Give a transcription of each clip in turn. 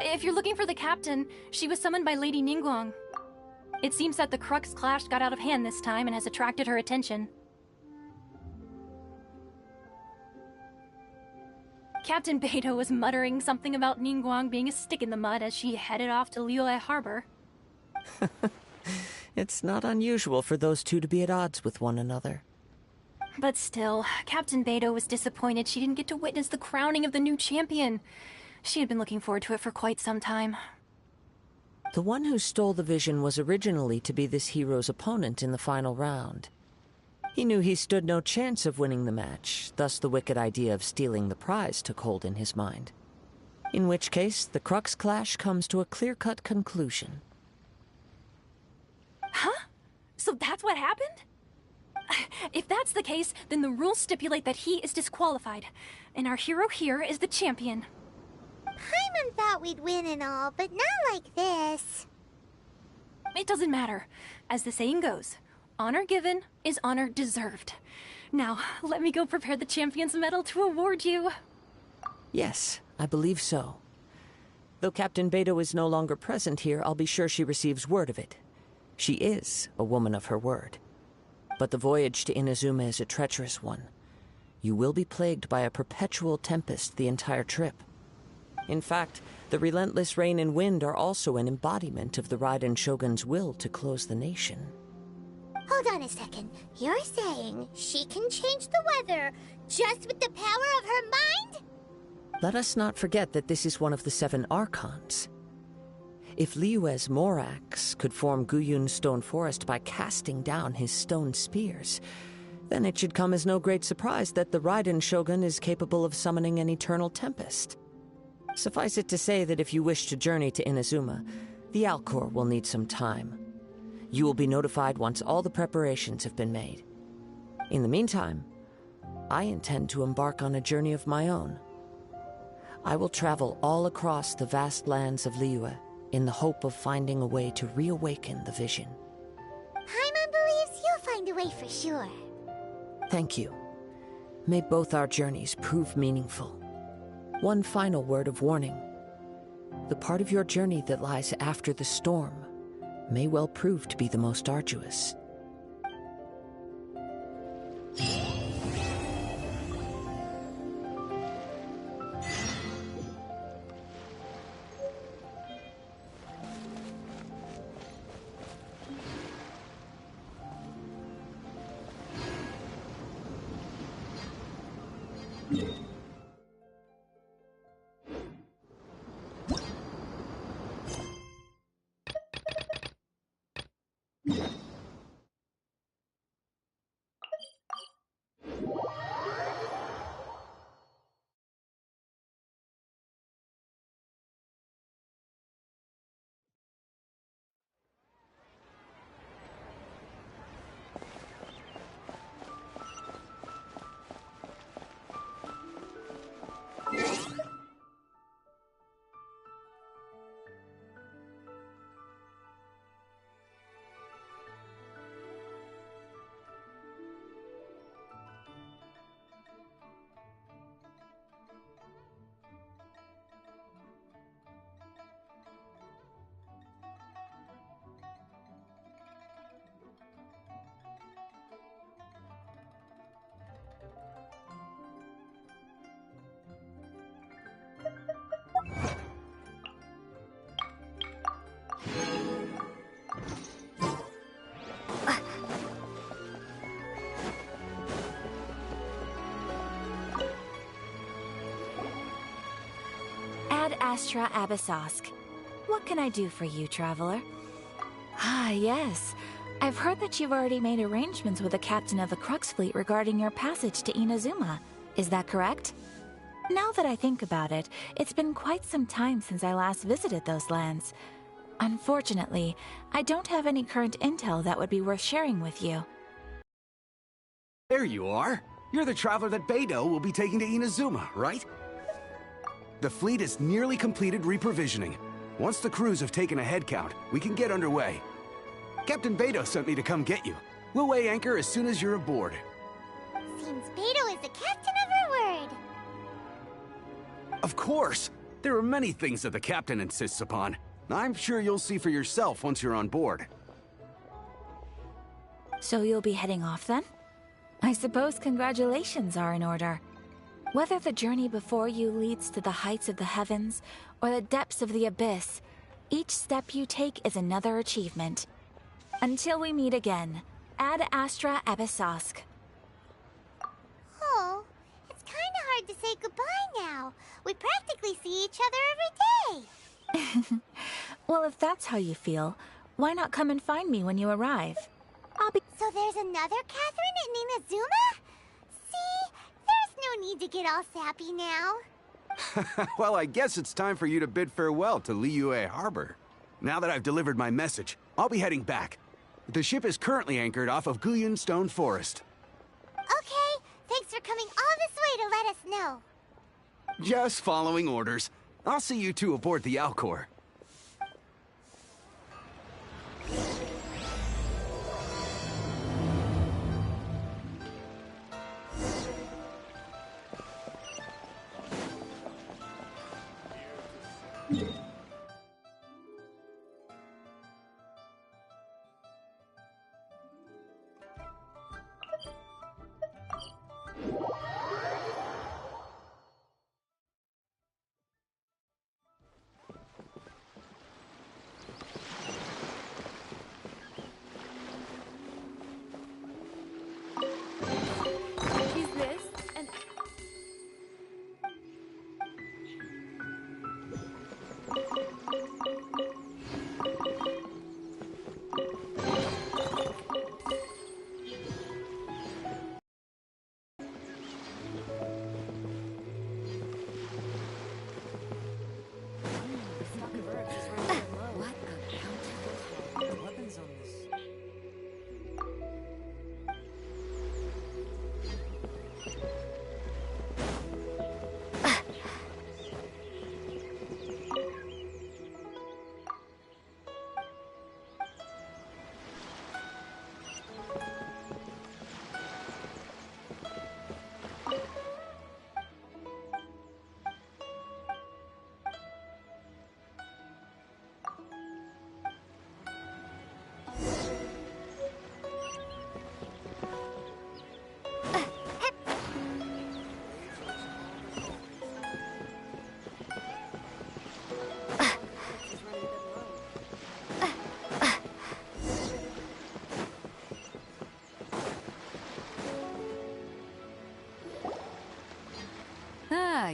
If you're looking for the captain, she was summoned by Lady Ningguang. It seems that the Crux clash got out of hand this time and has attracted her attention. Captain Beidou was muttering something about Ningguang being a stick in the mud as she headed off to Liyue Harbor. It's not unusual for those two to be at odds with one another. But still, Captain Beidou was disappointed she didn't get to witness the crowning of the new champion. She had been looking forward to it for quite some time. The one who stole the vision was originally to be this hero's opponent in the final round. He knew he stood no chance of winning the match, thus the wicked idea of stealing the prize took hold in his mind. In which case, the Crux clash comes to a clear-cut conclusion. Huh? So that's what happened? If that's the case, then the rules stipulate that he is disqualified, and our hero here is the champion. Paimon thought we'd win and all, but not like this. It doesn't matter. As the saying goes, honor given is honor deserved. Now, let me go prepare the champion's medal to award you. Yes, I believe so. Though Captain Beidou is no longer present here, I'll be sure she receives word of it. She is a woman of her word. But the voyage to Inazuma is a treacherous one. You will be plagued by a perpetual tempest the entire trip. In fact, the relentless rain and wind are also an embodiment of the Raiden Shogun's will to close the nation. Hold on a second. You're saying she can change the weather just with the power of her mind? Let us not forget that this is one of the 7 Archons. If Liyue's Morax could form Guyun's stone forest by casting down his stone spears, then it should come as no great surprise that the Raiden Shogun is capable of summoning an eternal tempest. Suffice it to say that if you wish to journey to Inazuma, the Alcor will need some time. You will be notified once all the preparations have been made. In the meantime, I intend to embark on a journey of my own. I will travel all across the vast lands of Liyue in the hope of finding a way to reawaken the vision. Paimon believes you'll find a way for sure. Thank you. May both our journeys prove meaningful. One final word of warning. The part of your journey that lies after the storm may well prove to be the most arduous. Ad Astra Abyssosk. What can I do for you, traveler? Ah, yes. I've heard that you've already made arrangements with the captain of the Crux fleet regarding your passage to Inazuma. Is that correct? Now that I think about it, it's been quite some time since I last visited those lands. Unfortunately, I don't have any current intel that would be worth sharing with you. There you are. You're the traveler that Beidou will be taking to Inazuma, right? The fleet is nearly completed reprovisioning. Once the crews have taken a head count, we can get underway. Captain Beidou sent me to come get you. We'll weigh anchor as soon as you're aboard. Seems Beidou is the captain of her word. Of course! There are many things that the captain insists upon. I'm sure you'll see for yourself once you're on board. So you'll be heading off then? I suppose congratulations are in order. Whether the journey before you leads to the heights of the heavens or the depths of the abyss, each step you take is another achievement. Until we meet again, Ad Astra Abyssosque. Oh, it's kind of hard to say goodbye now. We practically see each other every day. Well, if that's how you feel, why not come and find me when you arrive? I'll be— So there's another Catherine in Inazuma? See, there's no need to get all sappy now. Well, I guess it's time for you to bid farewell to Liyue Harbor. Now that I've delivered my message, I'll be heading back. The ship is currently anchored off of Guyun Stone Forest. Okay, thanks for coming all this way to let us know. Just following orders. I'll see you two aboard the Alcor. Is this an...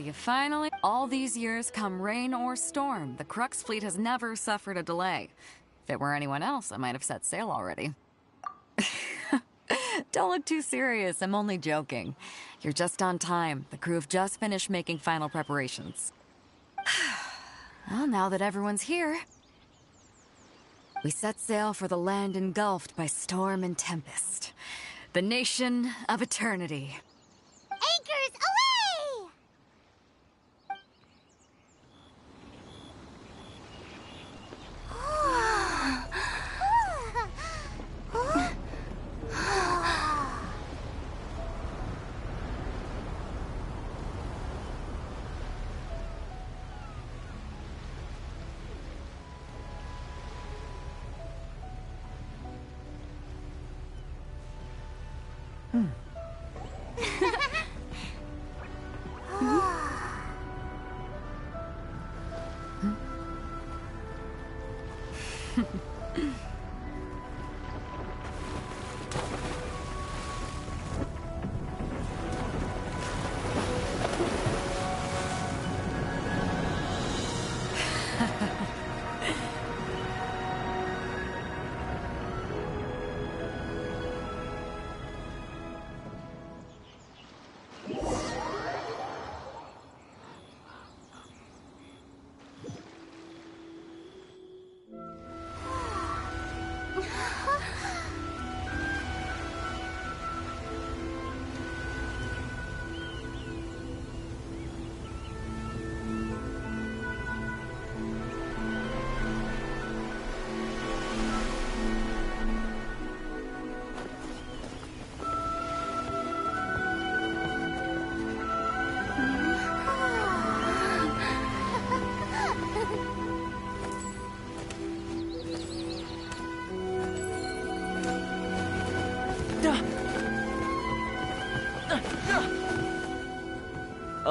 You finally... All these years, come rain or storm, the Crux fleet has never suffered a delay. If it were anyone else, I might have set sail already. Don't look too serious, I'm only joking. You're just on time. The crew have just finished making final preparations. Well, now that everyone's here, we set sail for the land engulfed by storm and tempest. The nation of eternity. Anchors away!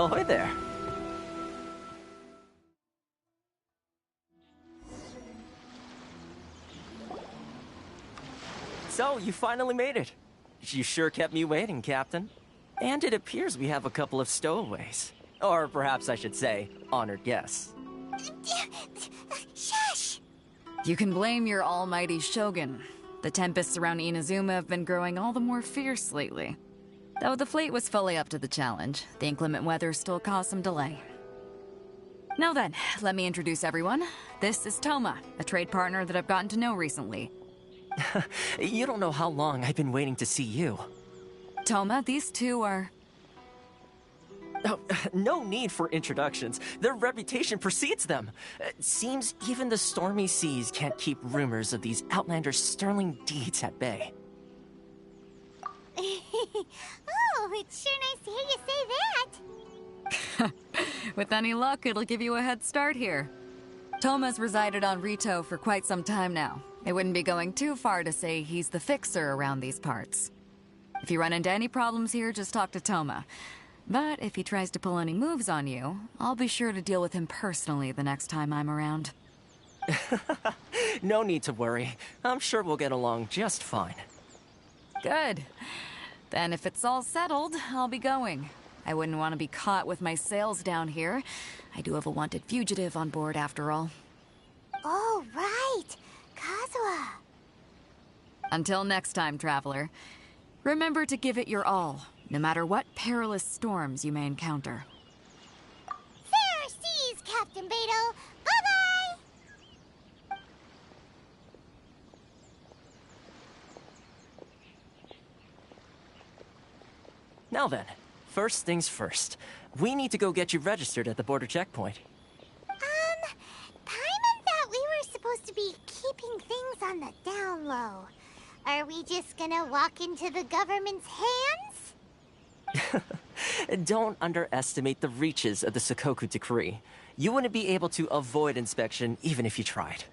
Ahoy there. So, you finally made it. You sure kept me waiting, Captain. And it appears we have a couple of stowaways. Or perhaps I should say, honored guests. Shush! You can blame your almighty Shogun. The tempests around Inazuma have been growing all the more fierce lately. Though the fleet was fully up to the challenge, the inclement weather still caused some delay. Now then, let me introduce everyone. This is Toma, a trade partner that I've gotten to know recently. You don't know how long I've been waiting to see you. Toma, these two are... Oh, no need for introductions. Their reputation precedes them. Seems even the stormy seas can't keep rumors of these outlanders' sterling deeds at bay. Oh, it's sure nice to hear you say that. With any luck, it'll give you a head start here. Toma's resided on Rito for quite some time now. It wouldn't be going too far to say he's the fixer around these parts. If you run into any problems here, just talk to Toma. But if he tries to pull any moves on you, I'll be sure to deal with him personally the next time I'm around. No need to worry. I'm sure we'll get along just fine. Good. Then if it's all settled, I'll be going. I wouldn't want to be caught with my sails down here. I do have a wanted fugitive on board after all. Oh, right. Kazuha. Until next time, traveler. Remember to give it your all, no matter what perilous storms you may encounter. Fair seas, Captain Beto. Bye-bye! Now then, first things first. We need to go get you registered at the border checkpoint. Paimon thought we were supposed to be keeping things on the down low. Are we just gonna walk into the government's hands? Don't underestimate the reaches of the Sakoku Decree. You wouldn't be able to avoid inspection even if you tried.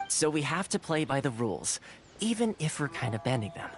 So we have to play by the rules, even if we're kind of bending them.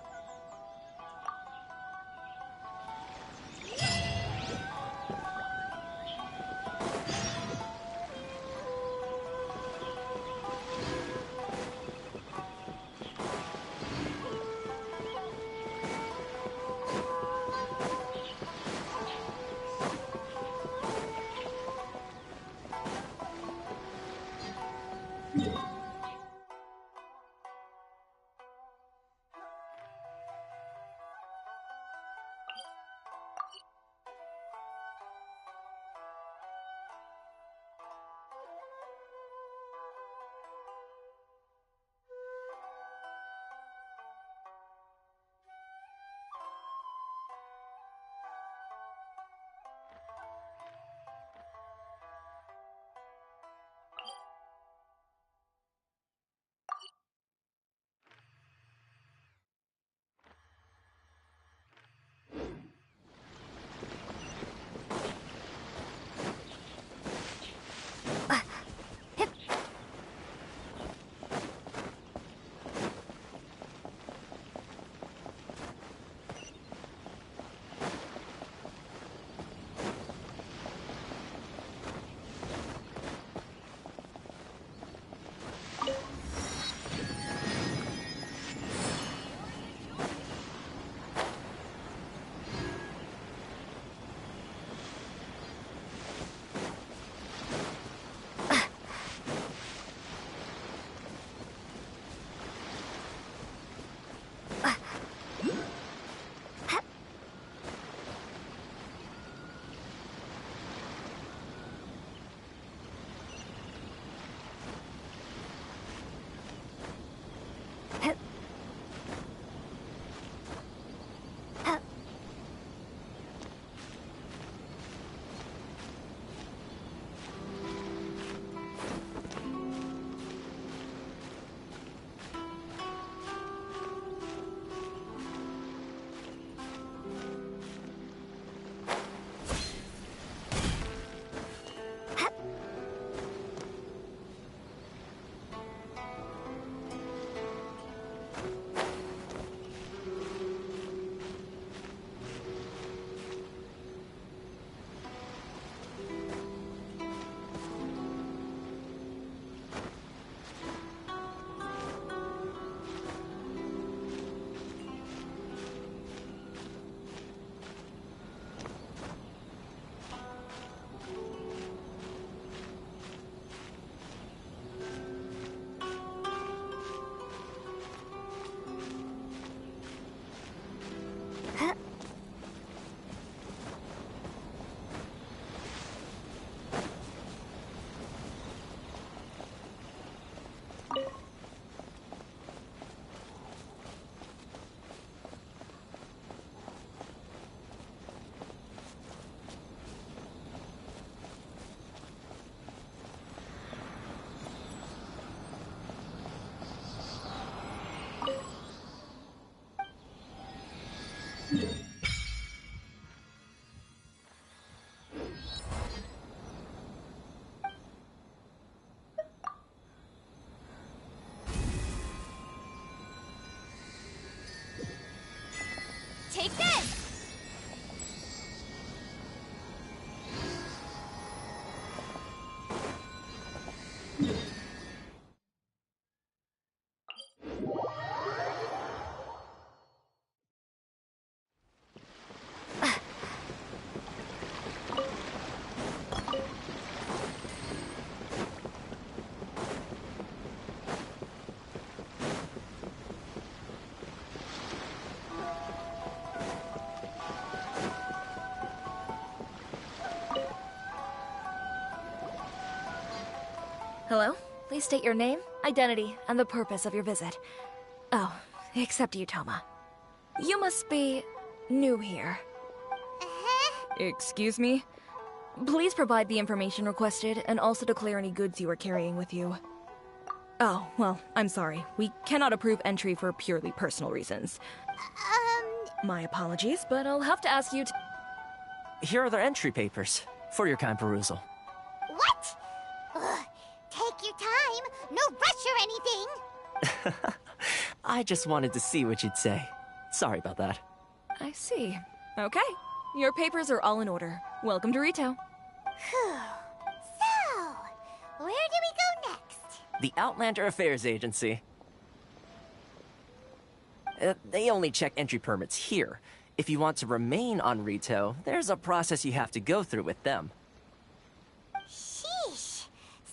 Hello? Please state your name, identity, and the purpose of your visit. Oh, except you, Toma. You must be new here. Excuse me? Please provide the information requested, and also declare any goods you are carrying with you. Oh, well, I'm sorry. We cannot approve entry for purely personal reasons. My apologies, but I'll have to ask you to... Here are their entry papers, for your kind perusal. What? Ugh, take your time. No rush or anything. I just wanted to see what you'd say. Sorry about that. I see. Okay. Your papers are all in order. Welcome to Rito. So, where do we go next? The Outlander Affairs Agency. They only check entry permits here. If you want to remain on Rito, there's a process you have to go through with them. Sheesh.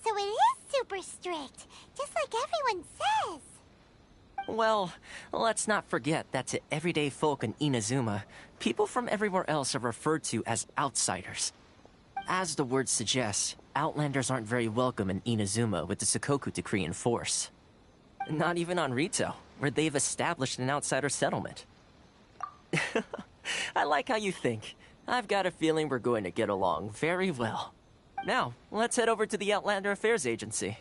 So it is super strict, just like everyone says. Well, let's not forget that to everyday folk in Inazuma, people from everywhere else are referred to as outsiders. As the word suggests, Outlanders aren't very welcome in Inazuma with the Sakoku Decree in force. Not even on Rito, where they've established an outsider settlement. I like how you think. I've got a feeling we're going to get along very well. Now, let's head over to the Outlander Affairs Agency.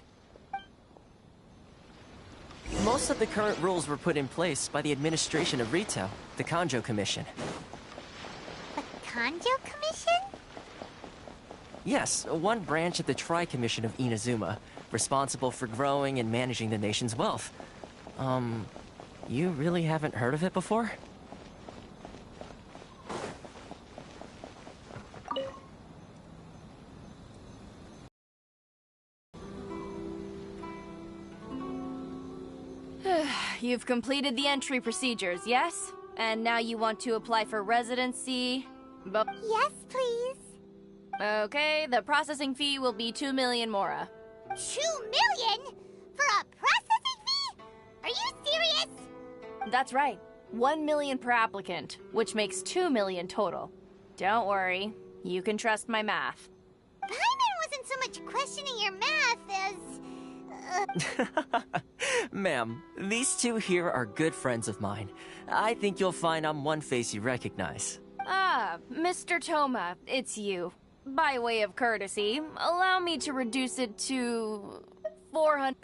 Most of the current rules were put in place by the administration of Rito, the Kanjo Commission. The Kanjo Commission? Yes, one branch of the Tri-Commission of Inazuma, responsible for growing and managing the nation's wealth. You really haven't heard of it before? You've completed the entry procedures, yes? And now you want to apply for residency? Yes, please. Okay, the processing fee will be 2 million mora. 2 million? For a processing fee? Are you serious? That's right. 1 million per applicant, which makes 2 million total. Don't worry, you can trust my math. Paimon wasn't so much questioning your math as... Ma'am, these two here are good friends of mine. I think you'll find I'm one face you recognize. Ah, Mr. Toma, it's you. By way of courtesy, allow me to reduce it to 400...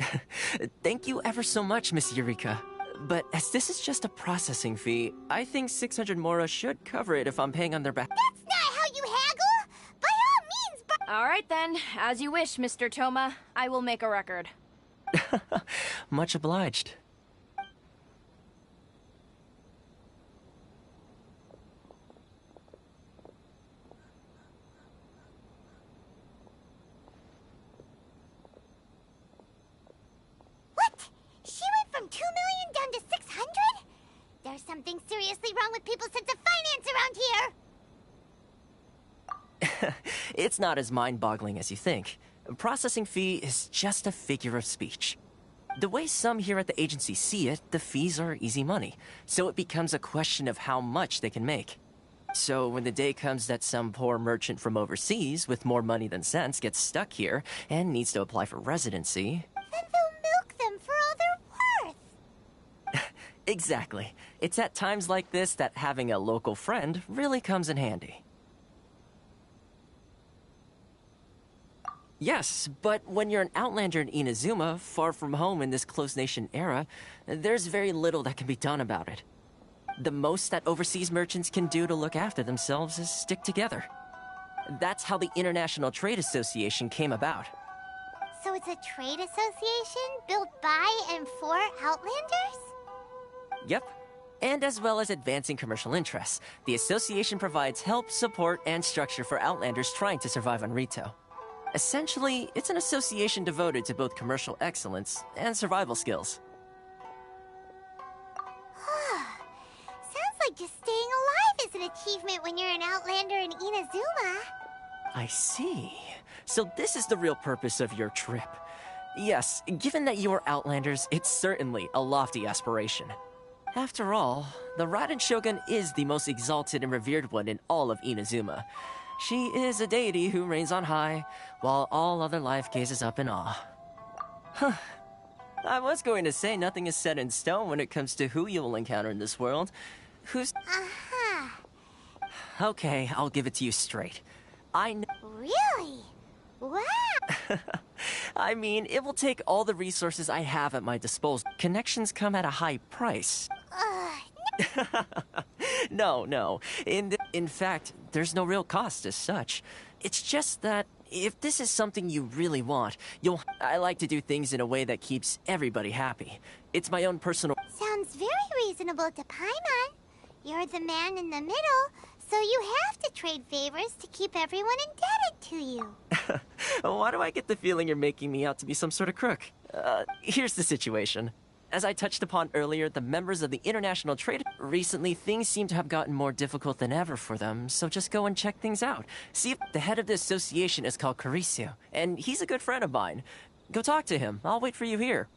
Thank you ever so much, Miss Eureka. But as this is just a processing fee, I think 600 mora should cover it if I'm paying on their back. That's not how you haggle! By all means, All right then, as you wish, Mr. Toma. I will make a record. Much obliged. What? She went from 2 million down to 600? There's something seriously wrong with people's sense of finance around here! It's not as mind-boggling as you think. Processing fee is just a figure of speech. The way some here at the agency see it, the fees are easy money, so it becomes a question of how much they can make. So when the day comes that some poor merchant from overseas with more money than sense gets stuck here and needs to apply for residency... Then they'll milk them for all they're worth! Exactly. It's at times like this that having a local friend really comes in handy. Yes, but when you're an outlander in Inazuma, far from home in this closed nation era, there's very little that can be done about it. The most that overseas merchants can do to look after themselves is stick together. That's how the International Trade Association came about. So it's a trade association built by and for Outlanders? Yep. And as well as advancing commercial interests, the association provides help, support, and structure for Outlanders trying to survive on Rito. Essentially, it's an association devoted to both commercial excellence and survival skills. Sounds like just staying alive is an achievement when you're an Outlander in Inazuma. I see. So this is the real purpose of your trip. Yes, given that you are Outlanders, it's certainly a lofty aspiration. After all, the Raiden Shogun is the most exalted and revered one in all of Inazuma. She is a deity who reigns on high, while all other life gazes up in awe. I was going to say nothing is set in stone when it comes to who you will encounter in this world. Who's... Uh-huh. Okay, I'll give it to you straight. Really? Wow! I mean, it will take all the resources I have at my disposal. Connections come at a high price. No. In fact, there's no real cost as such. It's just that if this is something you really want, I like to do things in a way that keeps everybody happy. It's my own personal... Sounds very reasonable to Paimon. You're the man in the middle, so you have to trade favors to keep everyone indebted to you. Why do I get the feeling you're making me out to be some sort of crook? Here's the situation. As I touched upon earlier, the members of the International Trade... Recently, things seem to have gotten more difficult than ever for them, so just go and check things out. See, the head of the association is called Caricio, and he's a good friend of mine. Go talk to him. I'll wait for you here.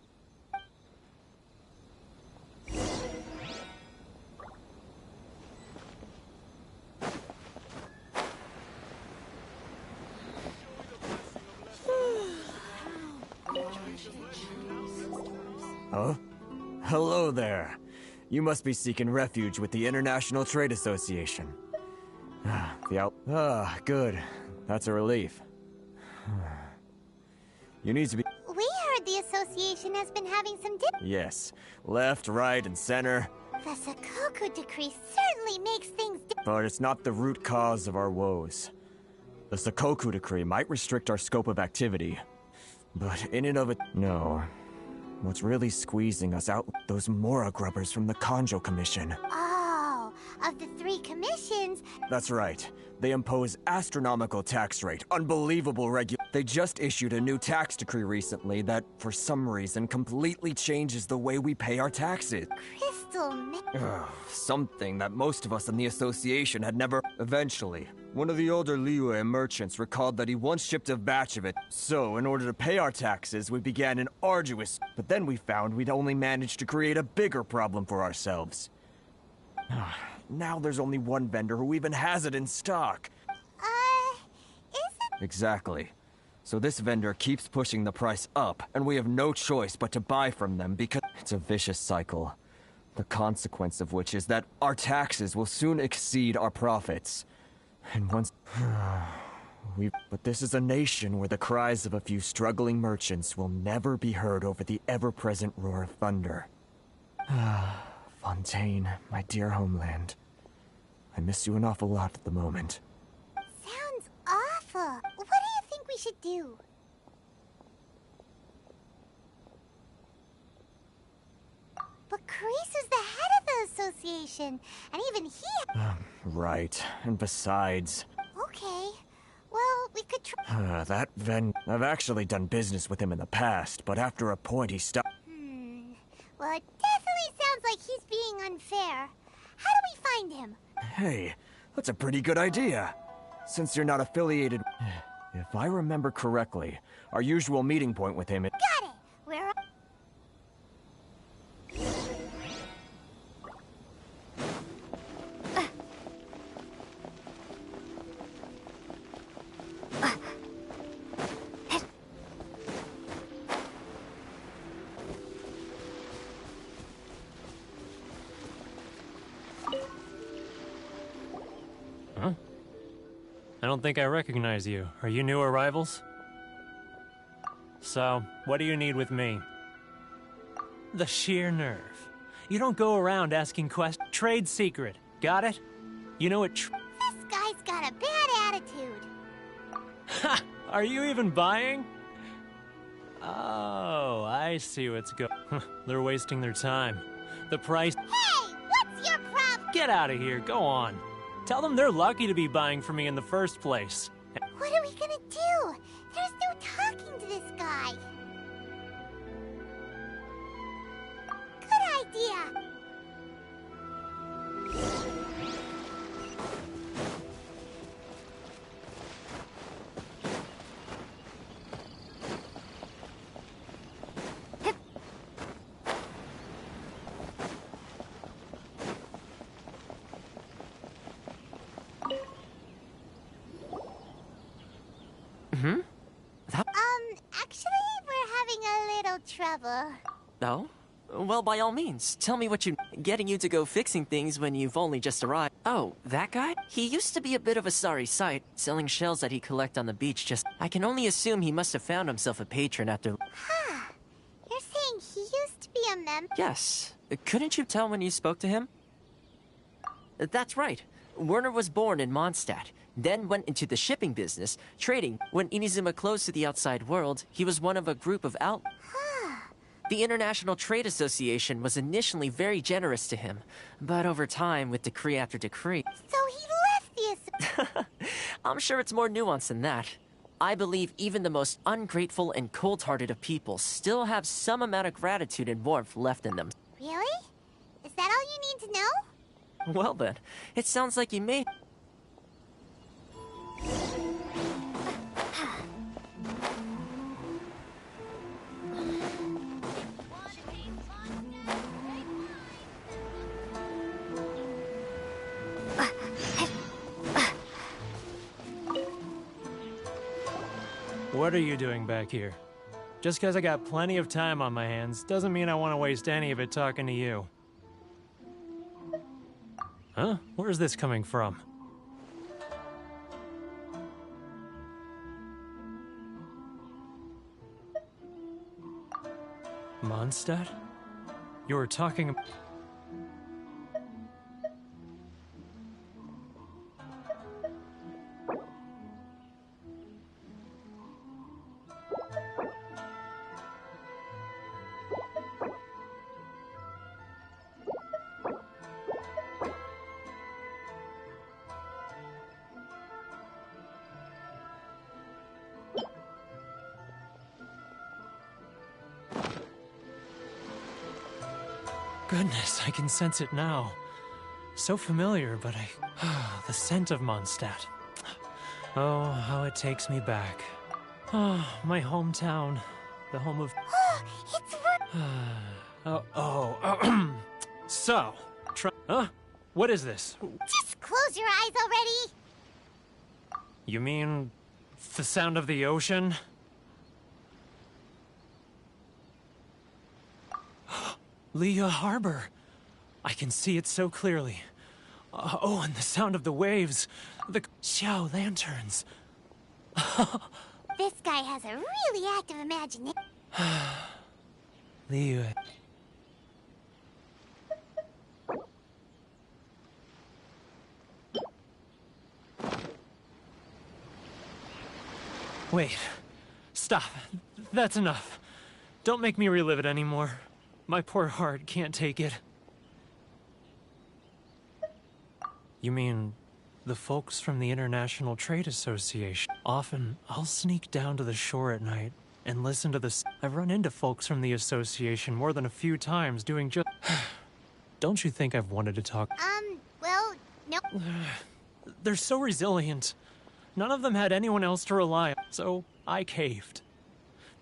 Huh? Hello there. You must be seeking refuge with the International Trade Association. Good. That's a relief. You need to be... We heard the association has been having some Yes. Left, right, and center. The Sakoku decree certainly makes things But it's not the root cause of our woes. The Sakoku decree might restrict our scope of activity. But in and of it... No. What's really squeezing us out, those Mora grubbers from the Kanjo Commission. Oh, of the 3 commissions... That's right. They impose astronomical tax rate, unbelievable They just issued a new tax decree recently that, for some reason, completely changes the way we pay our taxes. Something that most of us in the association had never... Eventually, one of the older Liyue merchants recalled that he once shipped a batch of it. So, in order to pay our taxes, we began an arduous... But then we found we'd only managed to create a bigger problem for ourselves. Now there's only one vendor who even has it in stock. Is it? Exactly. So this vendor keeps pushing the price up, and we have no choice but to buy from them because... It's a vicious cycle. The consequence of which is that our taxes will soon exceed our profits. And once... But this is a nation where the cries of a few struggling merchants will never be heard over the ever-present roar of thunder. Fontaine, my dear homeland. I miss you an awful lot at the moment. Sounds awful. What do you think we should do? But Carice is the head of the association, and even he... Right. And besides... Okay. Well, we could try... I've actually done business with him in the past, but after a point he stopped... Well, it definitely sounds like he's being unfair. How do we find him? Hey, that's a pretty good idea. Since you're not affiliated... If I remember correctly, our usual meeting point with him... Got it! We're... Huh? I don't think I recognize you. Are you new arrivals? So, what do you need with me? The sheer nerve. You don't go around asking questions. Trade secret. Got it? You know what This guy's got a bad attitude. Ha! Are you even buying? Oh, I see what's going. They're wasting their time. The price... Hey! What's your problem? Get out of here. Go on. Tell them they're lucky to be buying from me in the first place. What are we gonna do? There's no talking to this guy. Good idea. whatever. Oh? Well, by all means, tell me what you... Getting you to go fixing things when you've only just arrived. Oh, that guy? He used to be a bit of a sorry sight, selling shells that he'd collect on the beach just... I can only assume he must have found himself a patron after... Huh. You're saying he used to be a member? Yes. Couldn't you tell when you spoke to him? That's right. Werner was born in Mondstadt, then went into the shipping business, trading. When Inazuma closed to the outside world, he was one of a group of The International Trade Association was initially very generous to him, but over time, with decree after decree... So he left the... I'm sure it's more nuanced than that. I believe even the most ungrateful and cold-hearted of people still have some amount of gratitude and warmth left in them. Really? Is that all you need to know? Well then, it sounds like you may... What are you doing back here? Just because I got plenty of time on my hands doesn't mean I want to waste any of it talking to you. Huh? Where's this coming from? Mondstadt? You were talking... Goodness, I can sense it now. So familiar, but the scent of Mondstadt. Oh, how it takes me back. Oh, my hometown. The home of... It's... So, huh? What is this? Just close your eyes already! You mean... the sound of the ocean? Leah Harbor. I can see it so clearly. Oh, and the sound of the waves. The Xiao lanterns. This guy has a really active imagination. Leah. Wait. Stop. That's enough. Don't make me relive it anymore. My poor heart can't take it. You mean the folks from the International Trade Association? Often, I'll sneak down to the shore at night and listen to the... I've run into folks from the association more than a few times doing just... Don't you think I've wanted to talk? Well, no. They're so resilient. None of them had anyone else to rely on, so I caved.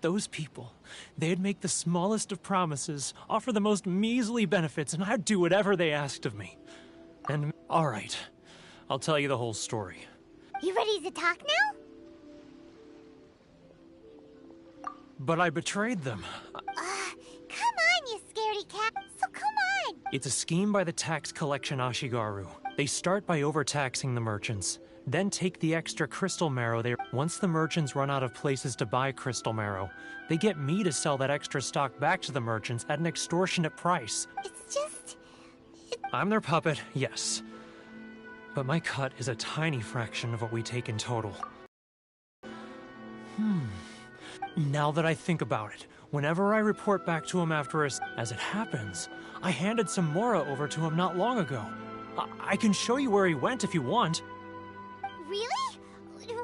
Those people, they'd make the smallest of promises, offer the most measly benefits, and I'd do whatever they asked of me. And, all right, I'll tell you the whole story. You ready to talk now? But I betrayed them. Come on, you scaredy cat. So come on. It's a scheme by the tax collection Ashigaru. They start by overtaxing the merchants, then take the extra crystal marrow they... Once the merchants run out of places to buy crystal marrow, they get me to sell that extra stock back to the merchants at an extortionate price. It's just... I'm their puppet, yes. But my cut is a tiny fraction of what we take in total. Now that I think about it, whenever I report back to him after as it happens, I handed some Mora over to him not long ago. I can show you where he went if you want. Really? Well...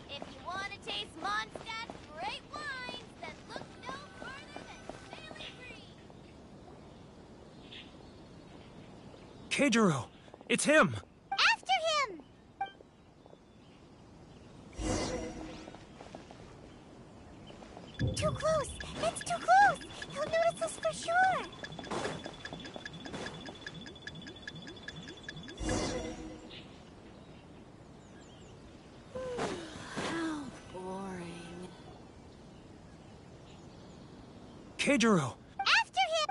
If you want to taste Mondstadt's great wines, then look no further than Sailing Green. Keijiro! It's him! After him! Too close! It's too close! He'll notice us for sure! How boring. Keijiro! After him!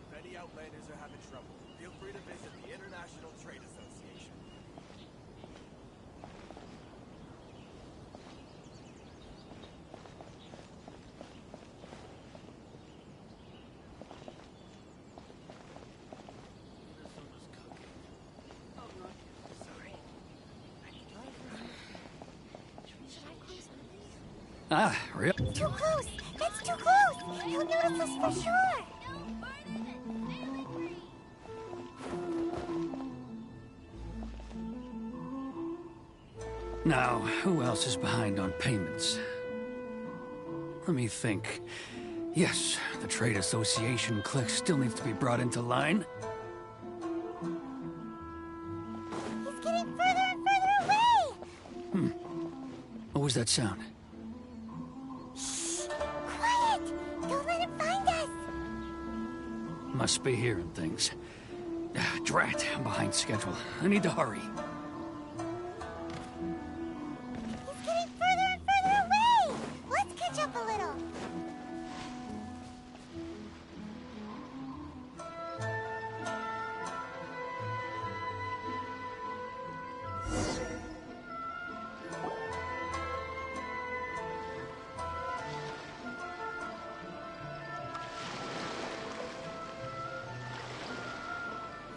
If any outlanders are having trouble, feel free to visit the International Trade Association. Ah, real? Too close! It's too close! He'll notice us for sure! Now, who else is behind on payments? Let me think. Yes, the Trade Association clique still needs to be brought into line. He's getting further and further away! What was that sound? Quiet! Don't let him find us! Must be hearing things. Drat, I'm behind schedule. I need to hurry. He's getting further and further away! Let's catch up a little.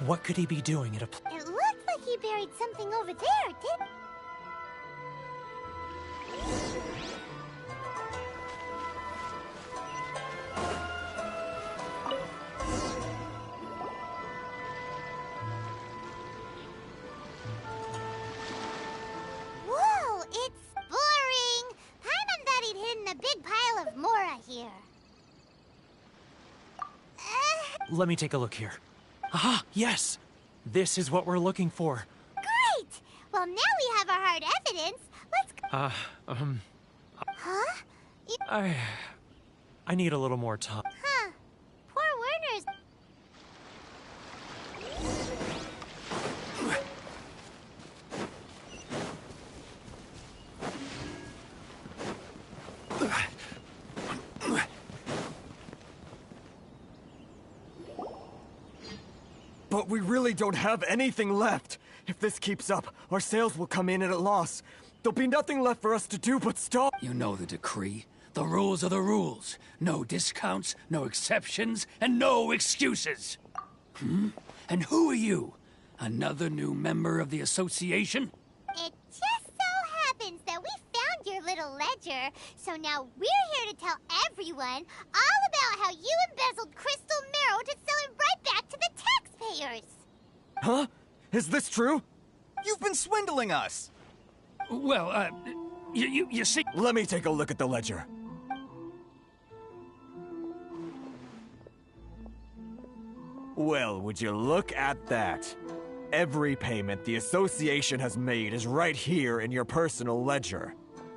What could he be doing at a It looked like he buried something over there, didn't? Whoa, it's boring! Paimon thought he'd hidden a big pile of Mora here. Let me take a look here. Aha, yes! This is what we're looking for. Great! Well, now we have our hard evidence. Let's go. Huh? I need a little more time. Huh. Poor Werner's. But we really don't have anything left. If this keeps up, our sales will come in at a loss. There'll be nothing left for us to do but stop. You know the decree. The rules are the rules. No discounts, no exceptions, and no excuses. And who are you? Another new member of the association? It just so happens that we found your little ledger, so now we're here to tell everyone all about how you embezzled crystal marrow to sell it right back to the taxpayers. Huh? Is this true? You've been swindling us! Well, you see... Let me take a look at the ledger. Well, would you look at that? Every payment the association has made is right here in your personal ledger.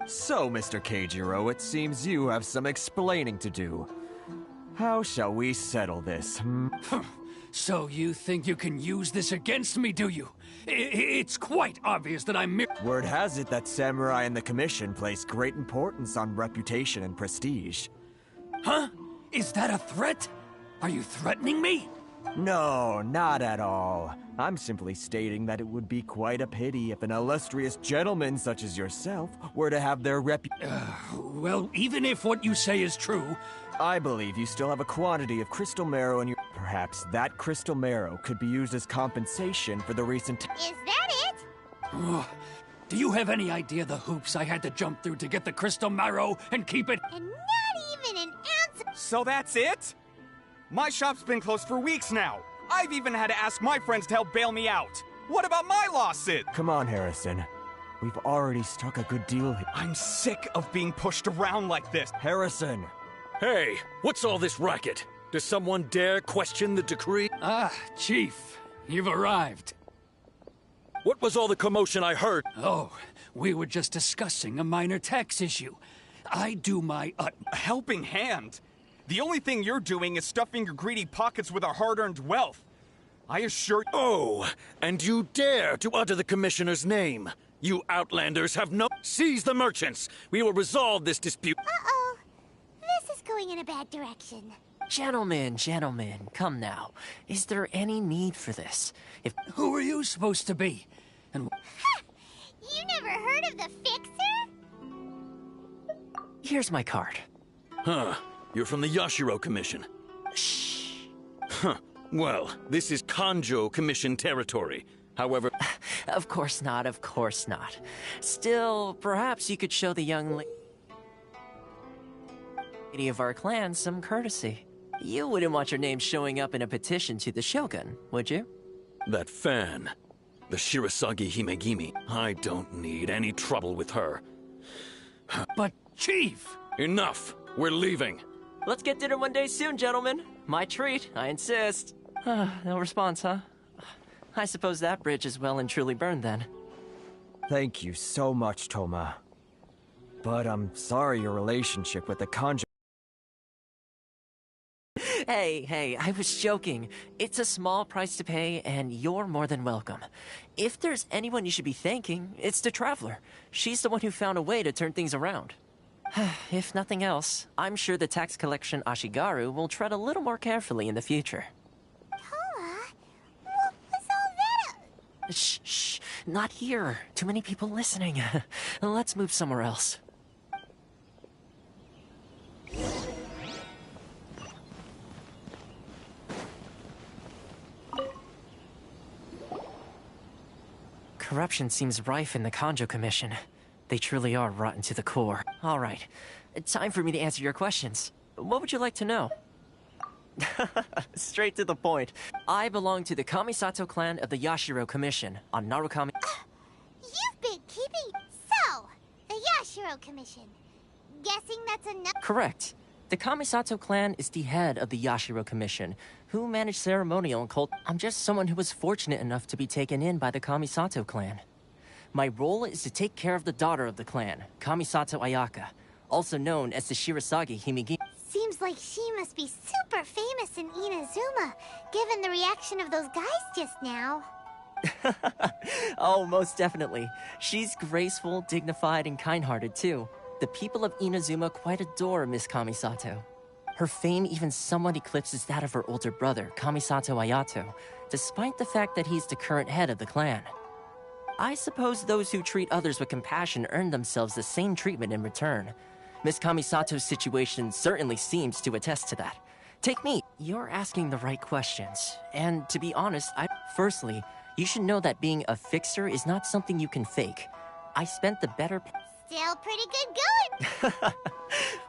So, Mr. Keijiro, it seems you have some explaining to do. How shall we settle this, So you think you can use this against me, do you? It's quite obvious that I'm Word has it that Samurai and the Commission place great importance on reputation and prestige. Huh? Is that a threat? Are you threatening me? No, not at all. I'm simply stating that it would be quite a pity if an illustrious gentleman such as yourself were to have their Well, even if what you say is true... I believe you still have a quantity of crystal marrow in your... Perhaps that crystal marrow could be used as compensation for the recent... Is that it? Do you have any idea the hoops I had to jump through to get the crystal marrow and keep it? And not even an ounce of... So that's it? My shop's been closed for weeks now. I've even had to ask my friends to help bail me out. What about my lawsuit? Come on, Harrison. We've already struck a good deal here. I'm sick of being pushed around like this. Harrison! Hey, what's all this racket? Does someone dare question the decree? Ah, Chief, you've arrived. What was all the commotion I heard? Oh, we were just discussing a minor tax issue. I do my A helping hand? The only thing you're doing is stuffing your greedy pockets with our hard-earned wealth. I assure you— Oh, and you dare to utter the Commissioner's name. You outlanders have no— Seize the merchants! We will resolve this dispute— Uh-oh. This is going in a bad direction. Gentlemen, come now. Is there any need for this? If— Who are you supposed to be? And Ha! You never heard of the Fixer? Here's my card. Huh. You're from the Yashiro Commission. Shh. Huh. Well, this is Kanjo Commission territory. However— Of course not. Still, perhaps you could show the young lady of our clan some courtesy. You wouldn't want your name showing up in a petition to the Shogun, would you? That fan, the Shirasagi Himegimi, I don't need any trouble with her. but, Chief! Enough! We're leaving. Let's get dinner one day soon, gentlemen. My treat, I insist. No response, huh? I suppose that bridge is well and truly burned then. Thank you so much, Toma. But I'm sorry your relationship with the Kanjo— Hey, I was joking. It's a small price to pay, and you're more than welcome. If there's anyone you should be thanking, it's the Traveler. She's the one who found a way to turn things around. If nothing else, I'm sure the tax collection Ashigaru will tread a little more carefully in the future. Toma? What was all that? Shh, not here. Too many people listening. Let's move somewhere else. Corruption seems rife in the Kanjo Commission. They truly are rotten to the core. All right, time for me to answer your questions. What would you like to know? Straight to the point. I belong to the Kamisato clan of the Yashiro Commission on Narukami. You've been keeping... So, the Yashiro Commission. Guessing that's enough... Correct. The Kamisato clan is the head of the Yashiro Commission, who manage ceremonial and cult. I'm just someone who was fortunate enough to be taken in by the Kamisato clan. My role is to take care of the daughter of the clan, Kamisato Ayaka, also known as the Shirasagi Himegimi. Seems like she must be super famous in Inazuma, given the reaction of those guys just now. Oh, most definitely. She's graceful, dignified, and kind-hearted, too. The people of Inazuma quite adore Miss Kamisato. Her fame even somewhat eclipses that of her older brother, Kamisato Ayato, despite the fact that he's the current head of the clan. I suppose those who treat others with compassion earn themselves the same treatment in return. Miss Kamisato's situation certainly seems to attest to that. Take me. You're asking the right questions. And to be honest, Firstly, you should know that being a fixer is not something you can fake. I spent the better Still pretty good going.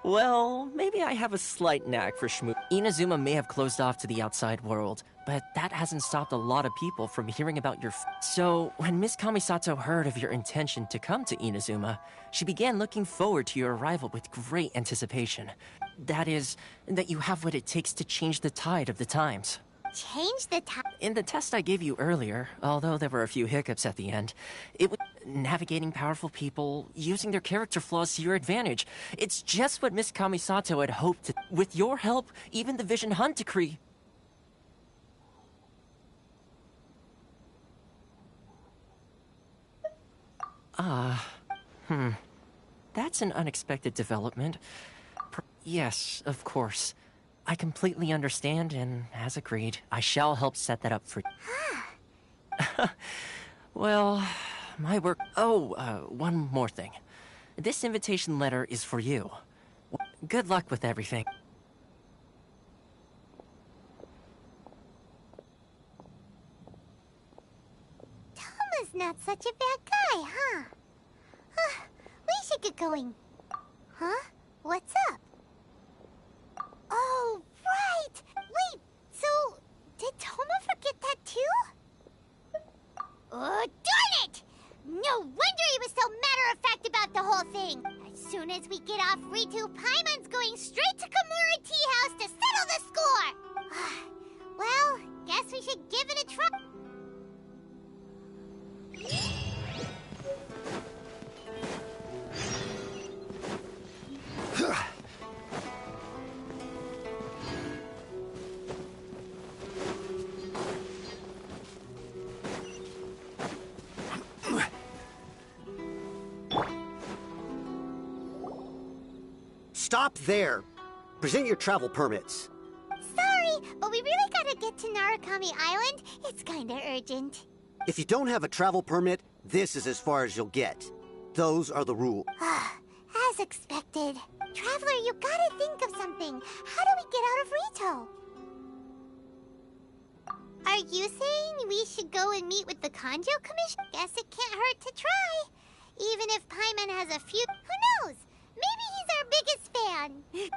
Well, maybe I have a slight knack for schmoo. Inazuma may have closed off to the outside world, but that hasn't stopped a lot of people from hearing about your So, when Miss Kamisato heard of your intention to come to Inazuma, she began looking forward to your arrival with great anticipation. That is, that you have what it takes to change the tide of the times. Change the time. In the test I gave you earlier, although there were a few hiccups at the end, it was navigating powerful people, using their character flaws to your advantage. It's just what Miss Kamisato had hoped to. With your help, even the Vision Hunt decree. That's an unexpected development. Yes, of course. I completely understand, and as agreed, I shall help set that up for you. Well, my work— one more thing. This invitation letter is for you. Good luck with everything. Toma's not such a bad guy, huh? We should get going. Huh? What's up? Oh, right! Wait, so, did Toma forget that too? Oh, darn it! No wonder he was so matter-of-fact about the whole thing! As soon as we get off Ritu, Paimon's going straight to Kamura Tea House to settle the score! Well, guess we should give it a try. Stop there! Present your travel permits. Sorry, but we really gotta get to Narukami Island. It's kinda urgent. If you don't have a travel permit, this is as far as you'll get. Those are the rules. As expected. Traveler, you gotta think of something. How do we get out of Rito? Are you saying we should go and meet with the Kanjo Commission? Guess it can't hurt to try. Even if Paimon has a few... Who knows? Maybe he's our biggest fan.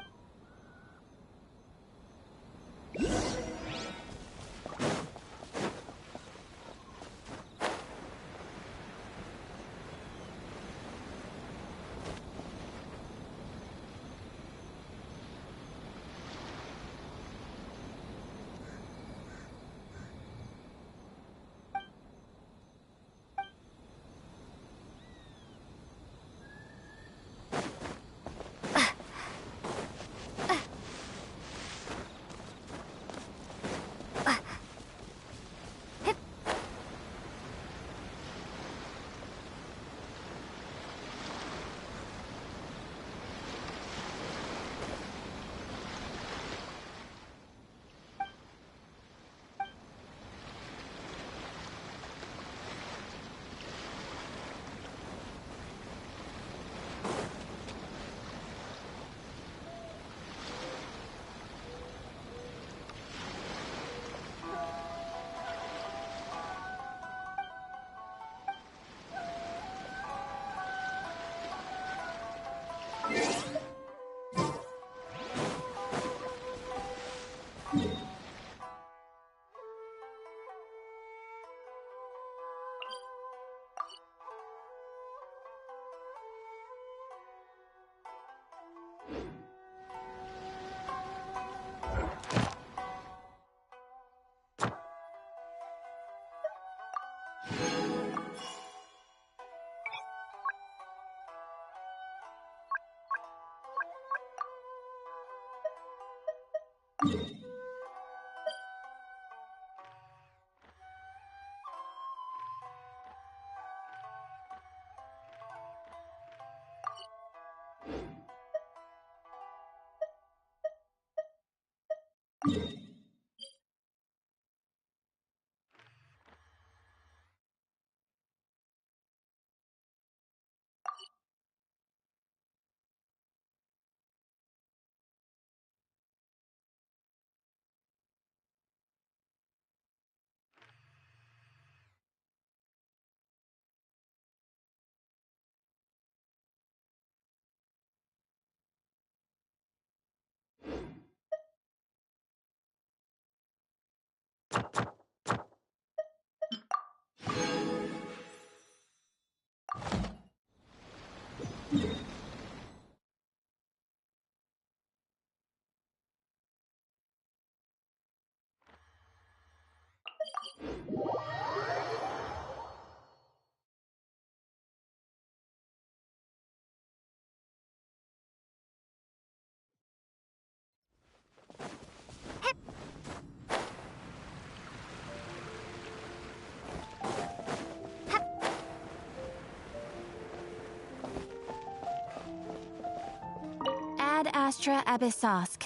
Ad Astra Abyssosk.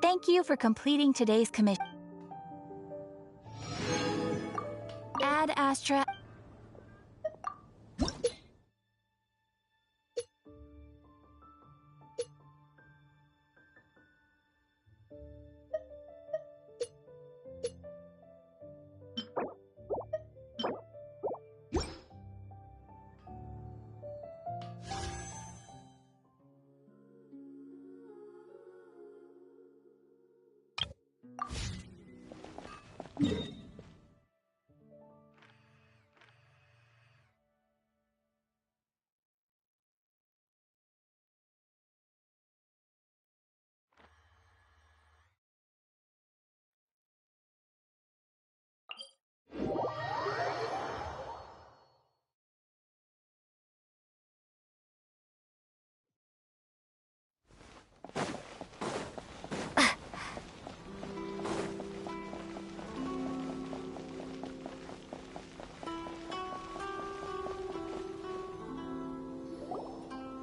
Thank you for completing today's commission. Ad Astra.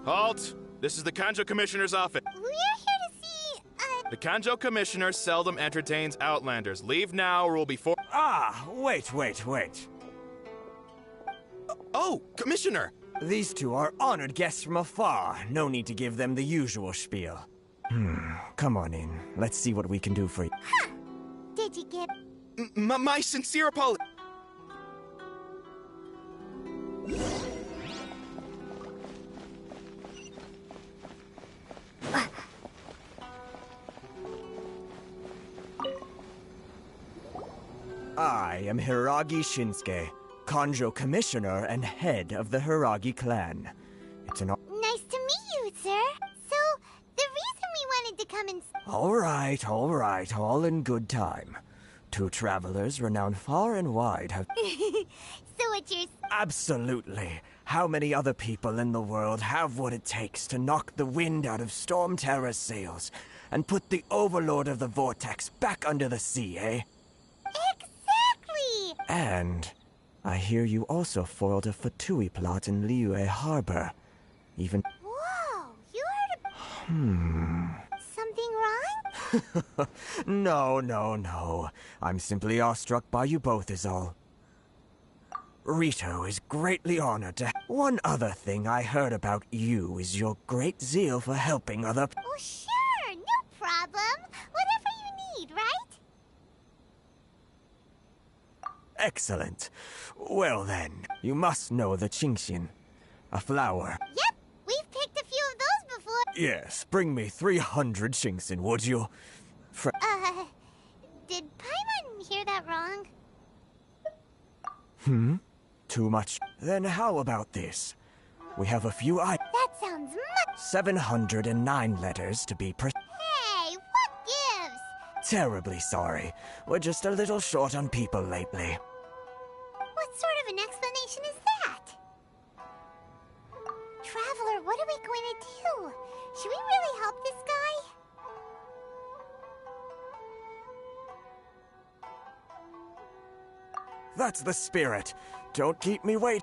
Halt! This is the Kanjo Commissioner's office. We're here to see, The Kanjo Commissioner seldom entertains Outlanders. Leave now or we'll be for- Ah, wait. Oh, Commissioner! These two are honored guests from afar. No need to give them the usual spiel. Come on in. Let's see what we can do for you. Huh. Did you get... My sincere apology. I am Hiragi Shinsuke, Kanjo Commissioner and head of the Hiragi clan. It's an Nice to meet you, sir. So, the reason we wanted to come and... All right, all in good time. Two travelers renowned far and wide have... So what you're... Absolutely. How many other people in the world have what it takes to knock the wind out of Storm Terror's sails and put the Overlord of the Vortex back under the sea, eh? Exactly! And I hear you also foiled a Fatui plot in Liyue Harbor. Even... Whoa, you heard something wrong? No. I'm simply awestruck by you both is all. Rito is greatly honored to... One other thing I heard about you is your great zeal for helping other... Oh, sure, no problem. Whatever you need, right? Excellent. Well then, you must know the Genshin. A flower. Yep, we've picked a few of those before. Yes, bring me 300 Genshin, would you? Did Paimon hear that wrong? Too much. Then how about this? We have a few That sounds much... 709 letters to be Hey, what gives? Terribly sorry. We're just a little short on people lately. What sort of an explanation is that? Traveler, what are we going to do? Should we really help this guy? That's the spirit. Don't keep me wait.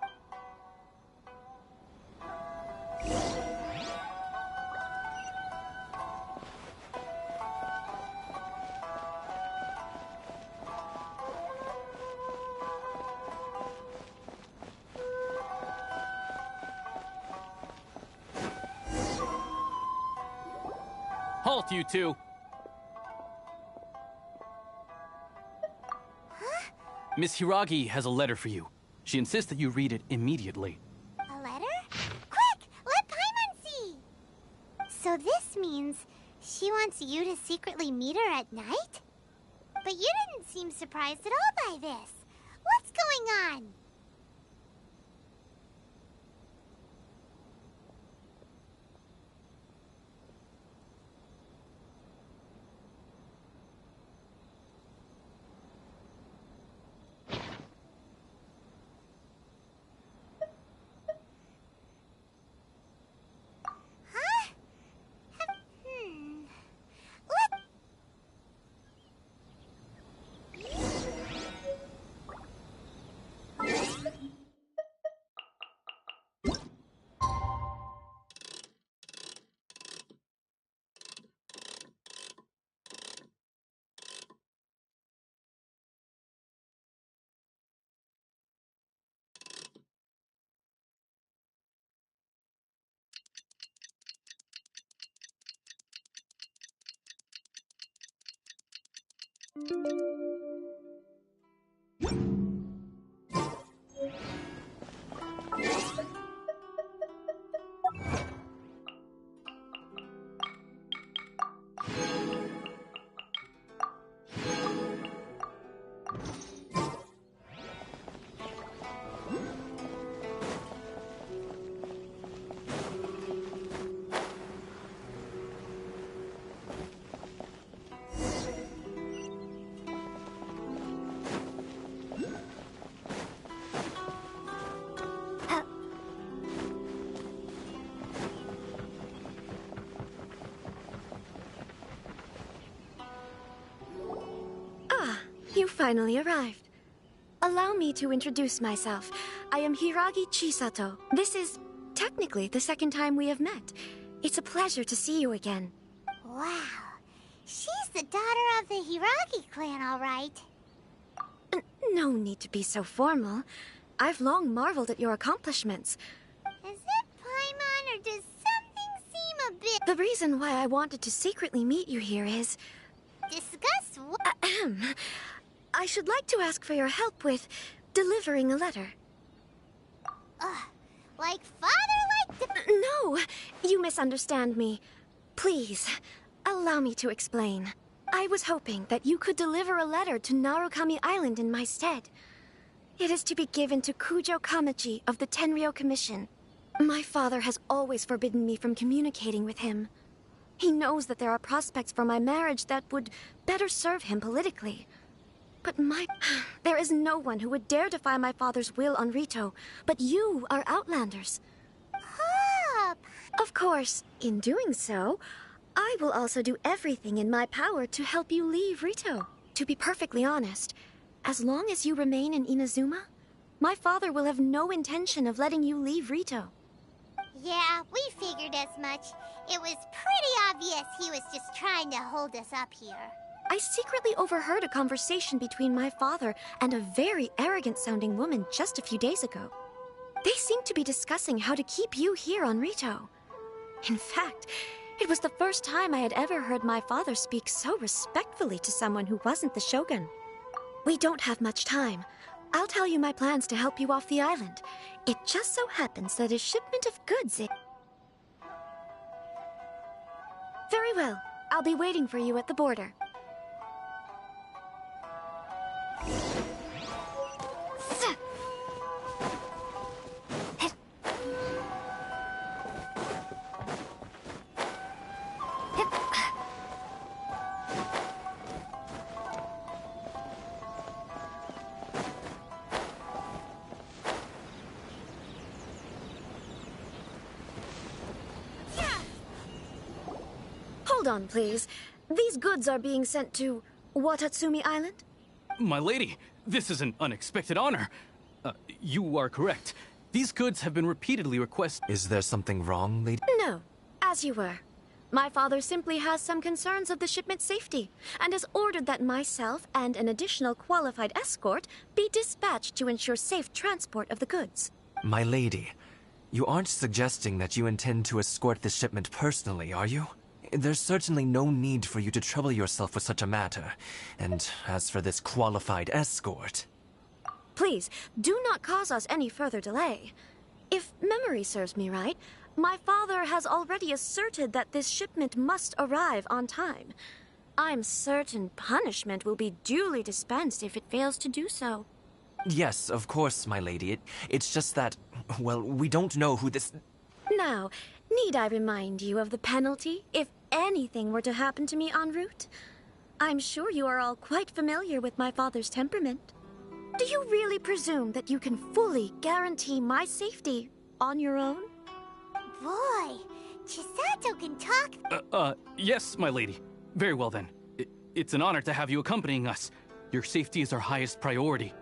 Halt, you two! Miss Hiragi has a letter for you. She insists that you read it immediately. A letter? Quick! Let Paimon see! So this means she wants you to secretly meet her at night? But you didn't seem surprised at all by this. What's going on? You finally arrived. Allow me to introduce myself. I am Hiragi Chisato. This is technically the second time we have met. It's a pleasure to see you again. Wow. She's the daughter of the Hiragi clan, all right. No need to be so formal. I've long marveled at your accomplishments. Is it Paimon, or does something seem a bit... The reason why I wanted to secretly meet you here is... Discuss what? I should like to ask for your help with delivering a letter. Like father, No, you misunderstand me. Please, allow me to explain. I was hoping that you could deliver a letter to Narukami Island in my stead. It is to be given to Kujo Kamachi of the Tenryou Commission. My father has always forbidden me from communicating with him. He knows that there are prospects for my marriage that would better serve him politically. But there is no one who would dare defy my father's will on Rito, but you are Outlanders. Of course, in doing so, I will also do everything in my power to help you leave Rito. To be perfectly honest, as long as you remain in Inazuma, my father will have no intention of letting you leave Rito. Yeah, we figured as much. It was pretty obvious he was just trying to hold us up here. I secretly overheard a conversation between my father and a very arrogant-sounding woman just a few days ago. They seemed to be discussing how to keep you here on Rito. In fact, it was the first time I had ever heard my father speak so respectfully to someone who wasn't the Shogun. We don't have much time. I'll tell you my plans to help you off the island. It just so happens that a shipment of goods Very well. I'll be waiting for you at the border. Hold on, please. These goods are being sent to Watatsumi Island? My lady, this is an unexpected honor. You are correct. These goods have been repeatedly requested. Is there something wrong, lady? No, as you were. My father simply has some concerns of the shipment's safety, and has ordered that myself and an additional qualified escort be dispatched to ensure safe transport of the goods. My lady, you aren't suggesting that you intend to escort this shipment personally, are you? There's certainly no need for you to trouble yourself with such a matter. And as for this qualified escort... Please, do not cause us any further delay. If memory serves me right, my father has already asserted that this shipment must arrive on time. I'm certain punishment will be duly dispensed if it fails to do so. Yes, of course, my lady. It's just that, well, we don't know who this... Now, need I remind you of the penalty if anything were to happen to me en route? I'm sure you are all quite familiar with my father's temperament. Do you really presume that you can fully guarantee my safety on your own? Boy, Chisato can talk. Yes, my lady. Very well then. It's an honor to have you accompanying us. Your safety is our highest priority.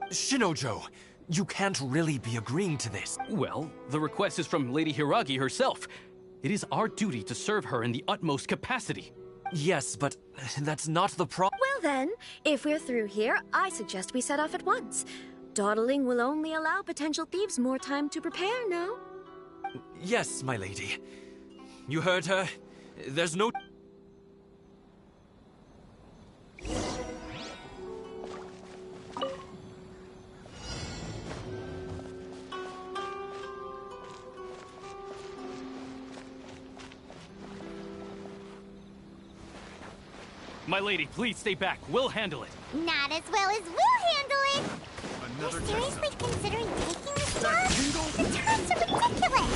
Shinojo, you can't really be agreeing to this. Well, the request is from Lady Hiragi herself. It is our duty to serve her in the utmost capacity. Yes, but that's not the problem. Well then, if we're through here, I suggest we set off at once. Dawdling will only allow potential thieves more time to prepare, no? Yes, my lady. You heard her. There's no... My lady, please stay back. We'll handle it. Not as well as we'll handle it. You're seriously considering taking this job? The terms are ridiculous.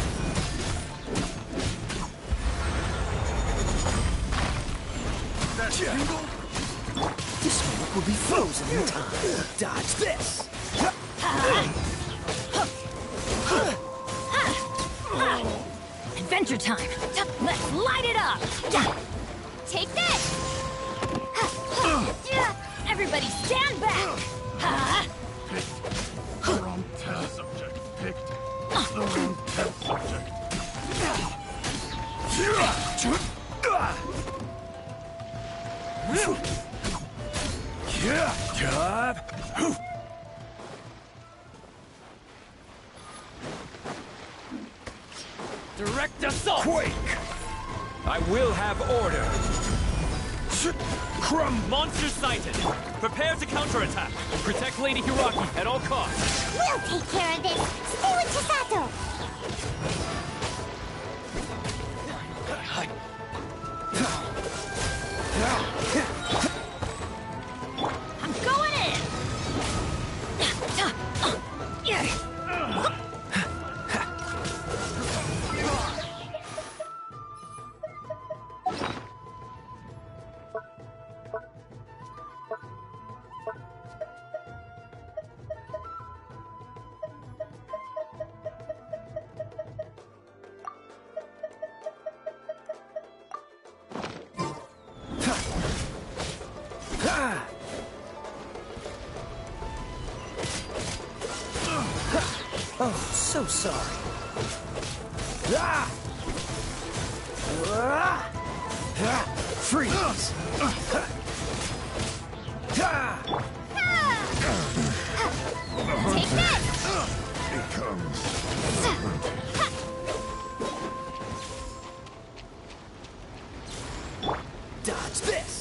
This one will be frozen in time. Dodge this. Adventure time! Let's light it up! Take this! Everybody stand back! The wrong test subject picked. The wrong test subject. Direct assault! Quake! I will have order. Monster sighted! Prepare to counterattack! Protect Lady Hiraki at all costs! We'll take care of this! Stay with Chisato! I'm going in! Oh, so sorry. Freeze! Take this! It comes. Dodge this!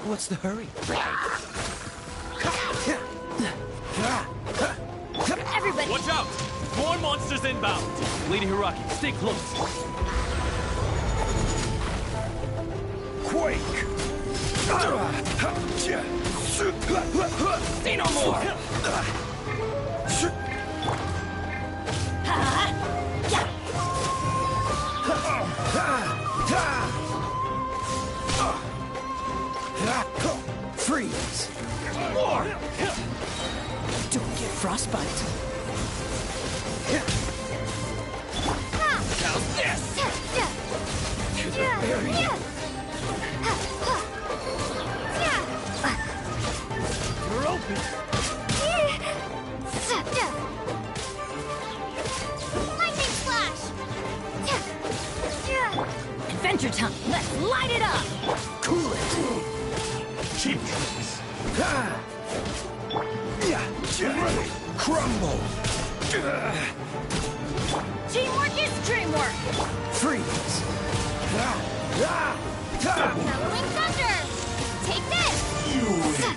What's the hurry? Everybody! Watch out! More monsters inbound! Lady Hiraki, stay close. Quake! Say no more! Freeze! More! Don't get frostbite. How's this? To the berry. You're open! Lightning flash! Adventure time! Let's light it up! Cool it! Cheapers! Ready! Crumble! Teamwork is dreamwork! Freeze! Howling thunder! Take this! You win!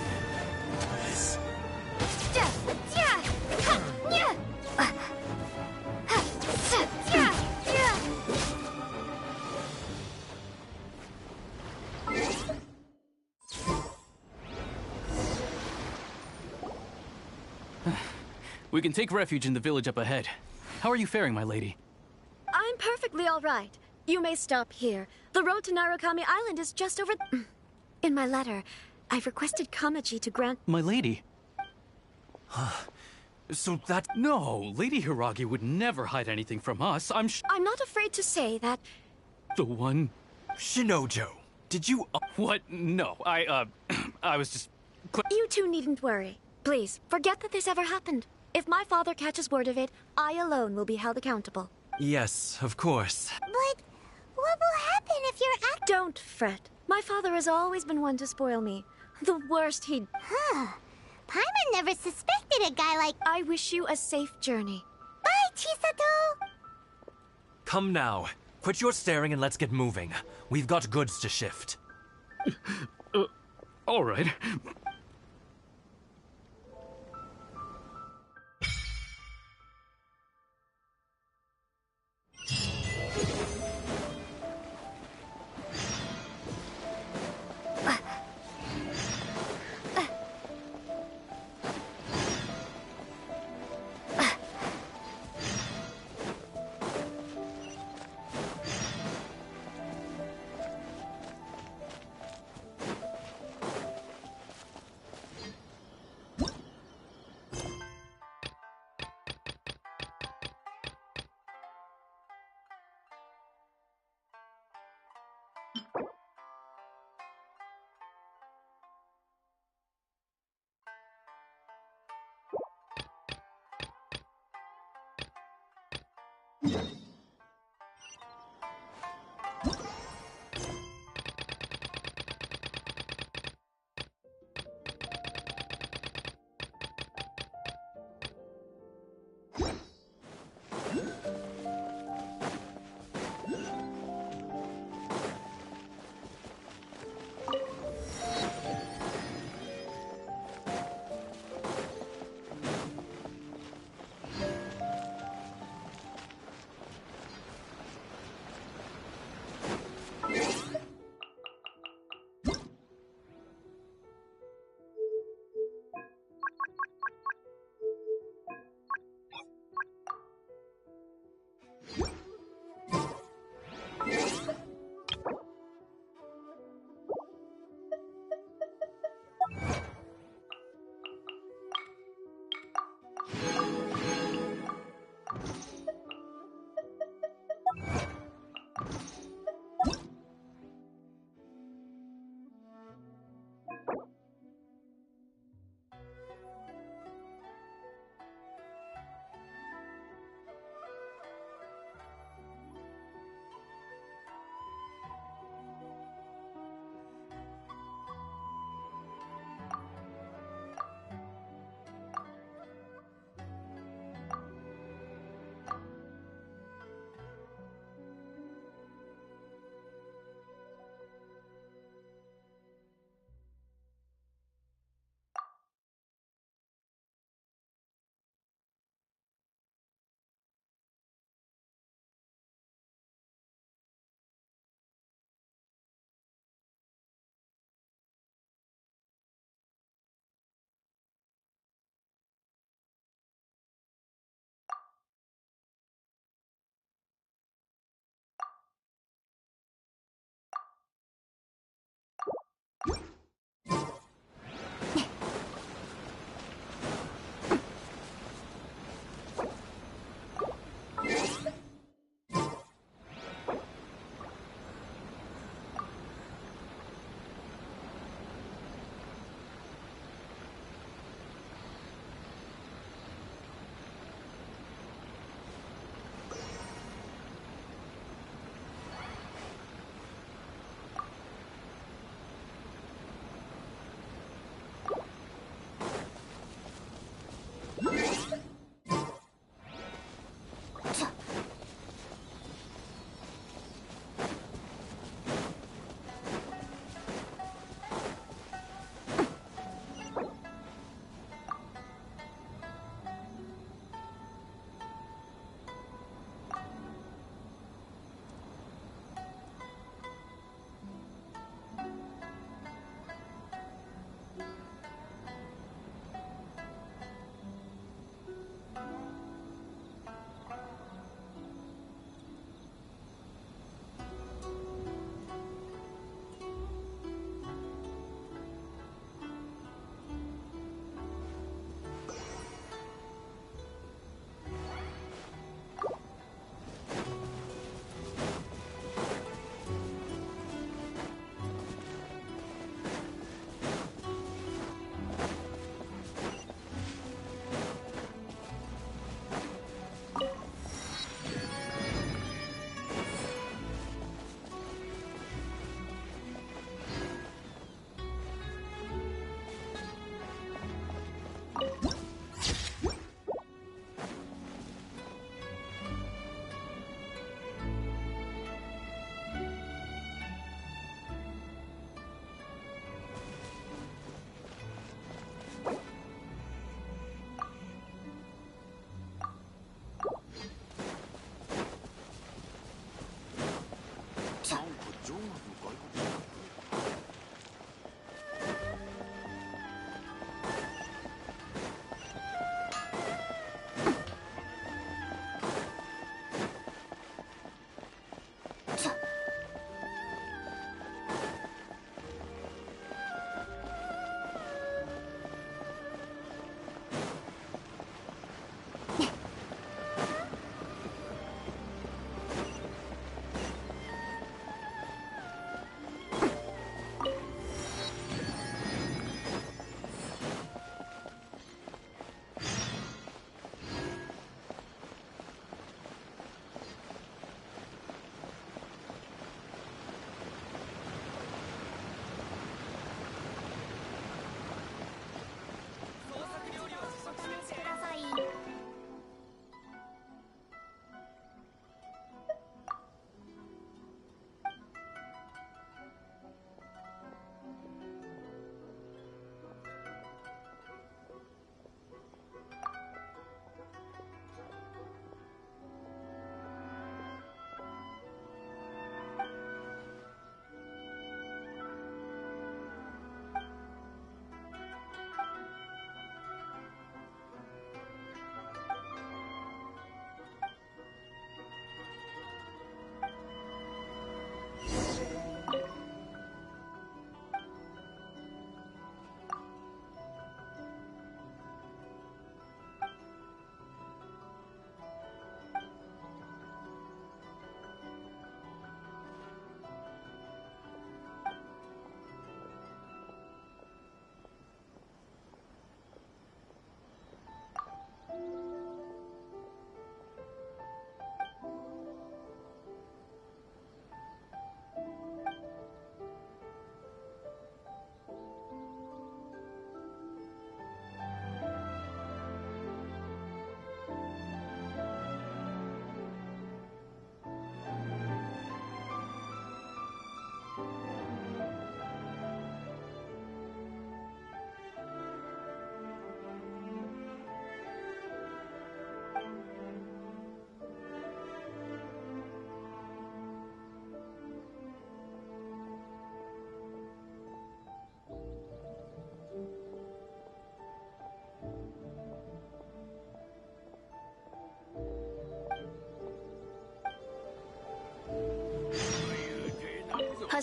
We can take refuge in the village up ahead. How are you faring, my lady? I'm perfectly all right. You may stop here. The road to Narukami Island is just over... In my letter, I've requested Kamaji to grant... My lady? So that... No, Lady Hiragi would never hide anything from us. I'm not afraid to say that... The one... Shinojo, did you... What? No, I was just... You two needn't worry. Please, forget that this ever happened. If my father catches word of it, I alone will be held accountable. Yes, of course. But what will happen if you're Don't fret. My father has always been one to spoil me. The worst he'd... Paimon never suspected a guy like... I wish you a safe journey. Bye, Chisato! Come now. Quit your staring and let's get moving. We've got goods to shift. All right.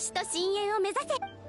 星と深淵を目指せ。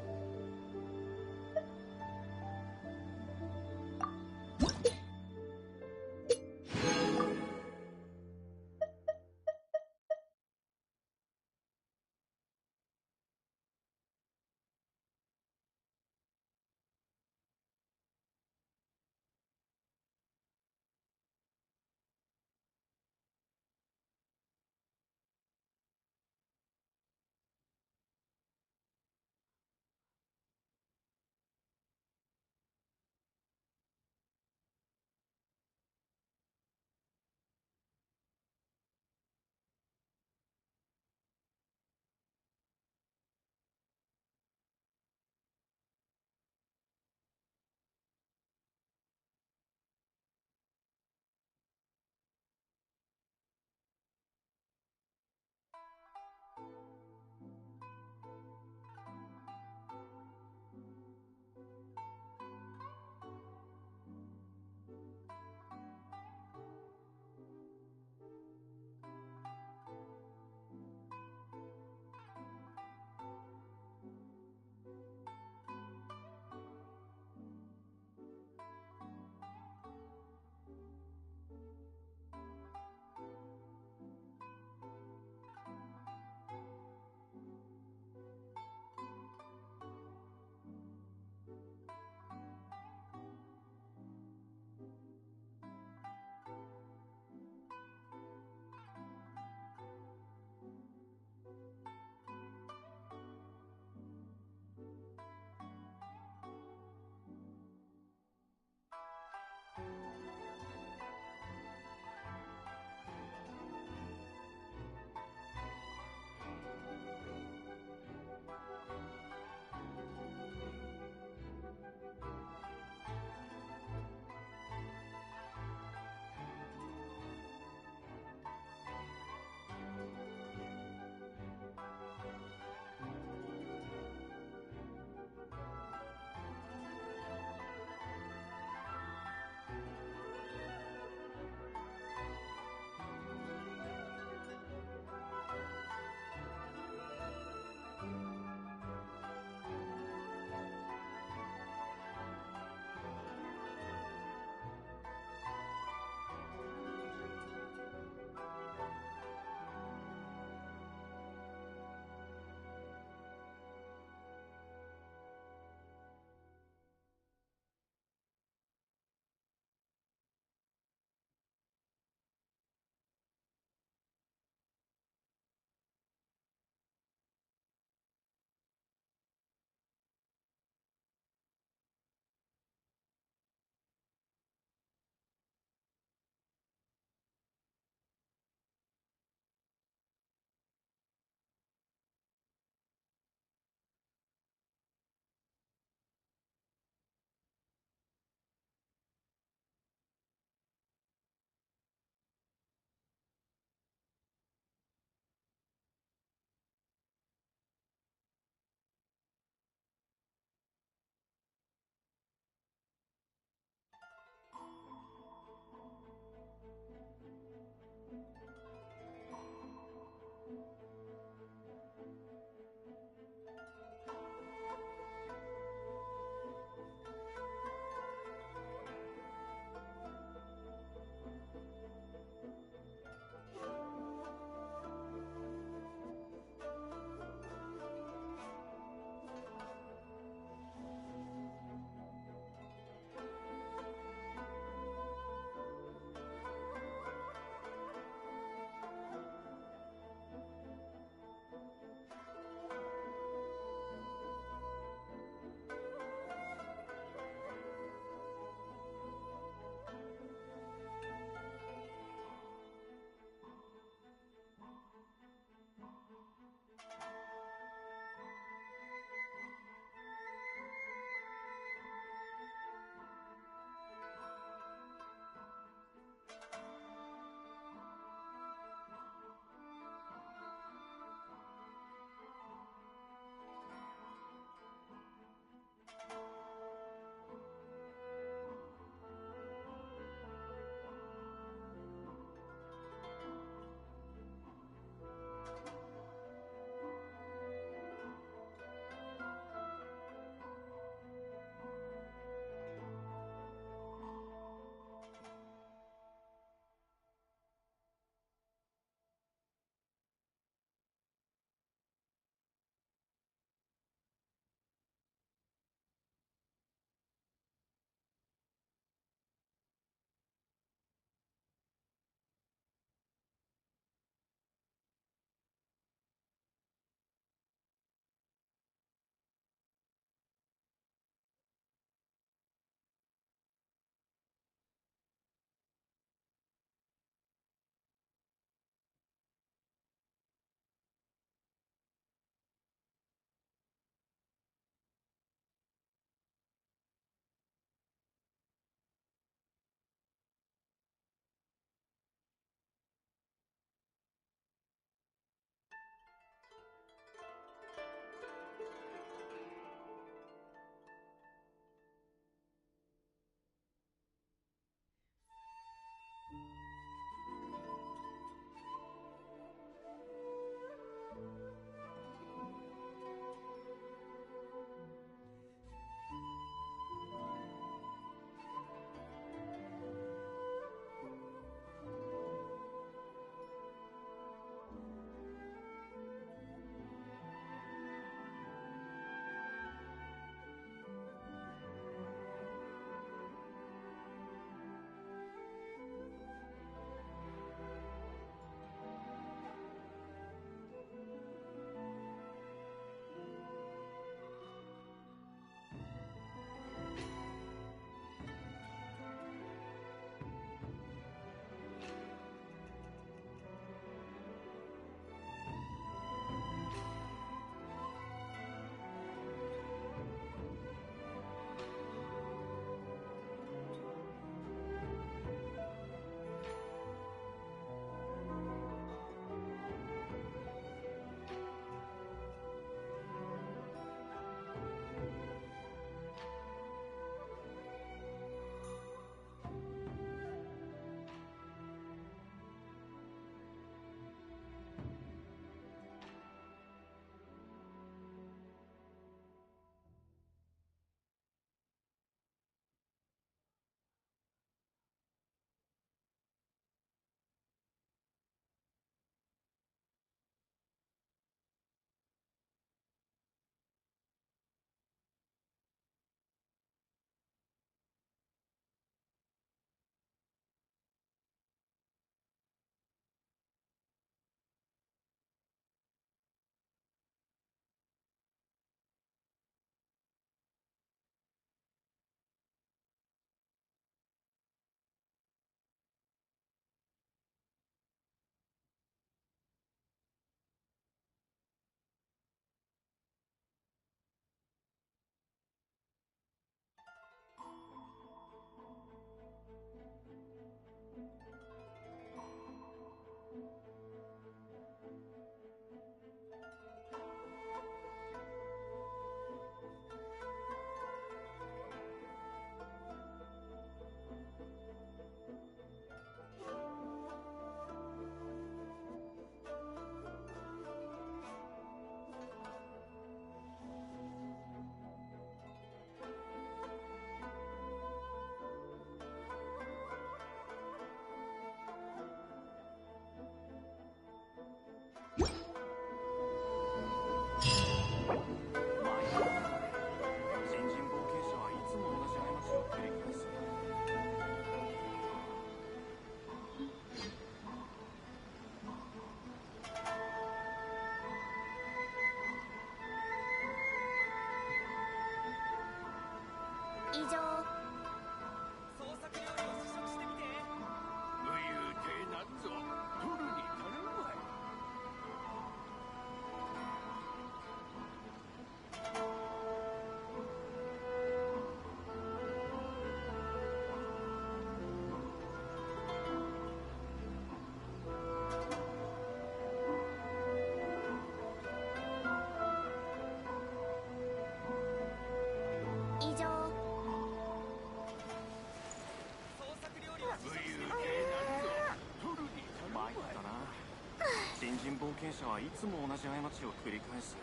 人冒険者はいつも同じ過ちを繰り返す。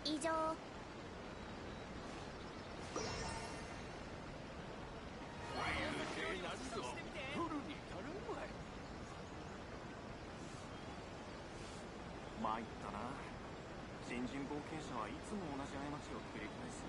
以上。参ったな。新人冒険者はいつも同じ過ちを繰り返す。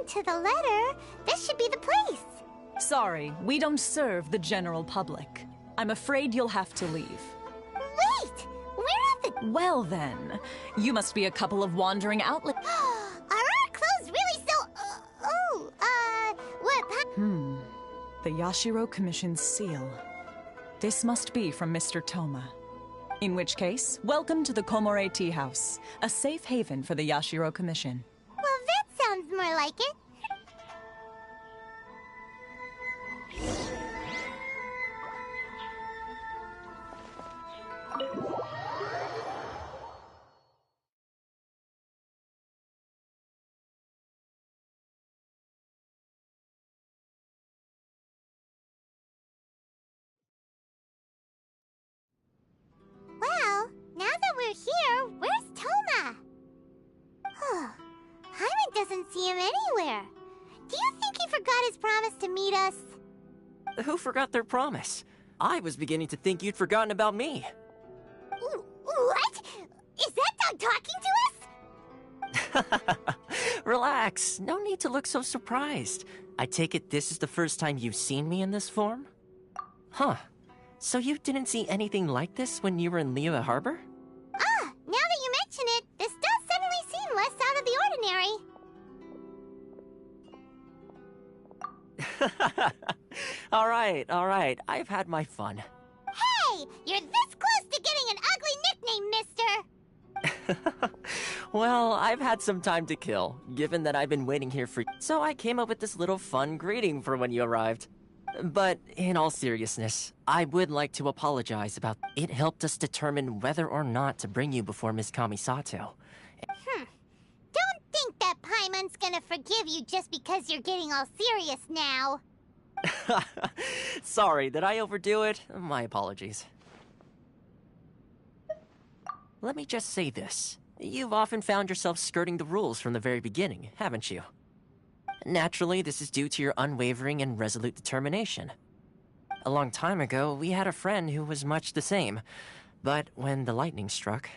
To the letter, this should be the place. Sorry, we don't serve the general public. I'm afraid you'll have to leave. Wait! We're at the... Well then, you must be a couple of wandering outlets. Are our clothes really so... what... The Yashiro Commission's seal. This must be from Mr. Toma. In which case, welcome to the Komore Tea House, a safe haven for the Yashiro Commission. Well, that sounds more like it. Well, now that we're here, where's Toma? Hyman doesn't see him anywhere. Do you think he forgot his promise to meet us? Who forgot their promise? I was beginning to think you'd forgotten about me. What? Is that dog talking to us? Relax. No need to look so surprised. I take it this is the first time you've seen me in this form? Huh. So you didn't see anything like this when you were in Liyue Harbor? Ah, now that you mention it, this does suddenly seem less out of the ordinary. Alright. I've had my fun. Hey! You're this close to getting an ugly nickname, mister! Well, I've had some time to kill, given that I've been waiting here for you. So I came up with this little fun greeting for when you arrived. But in all seriousness, I would like to apologize about it. Helped us determine whether or not to bring you before Miss Kamisato. Don't think that Paimon's gonna forgive you just because you're getting all serious now. Sorry, did I overdo it? My apologies. Let me just say this. You've often found yourself skirting the rules from the very beginning, haven't you? Naturally, this is due to your unwavering and resolute determination. A long time ago, we had a friend who was much the same. But when the lightning struck,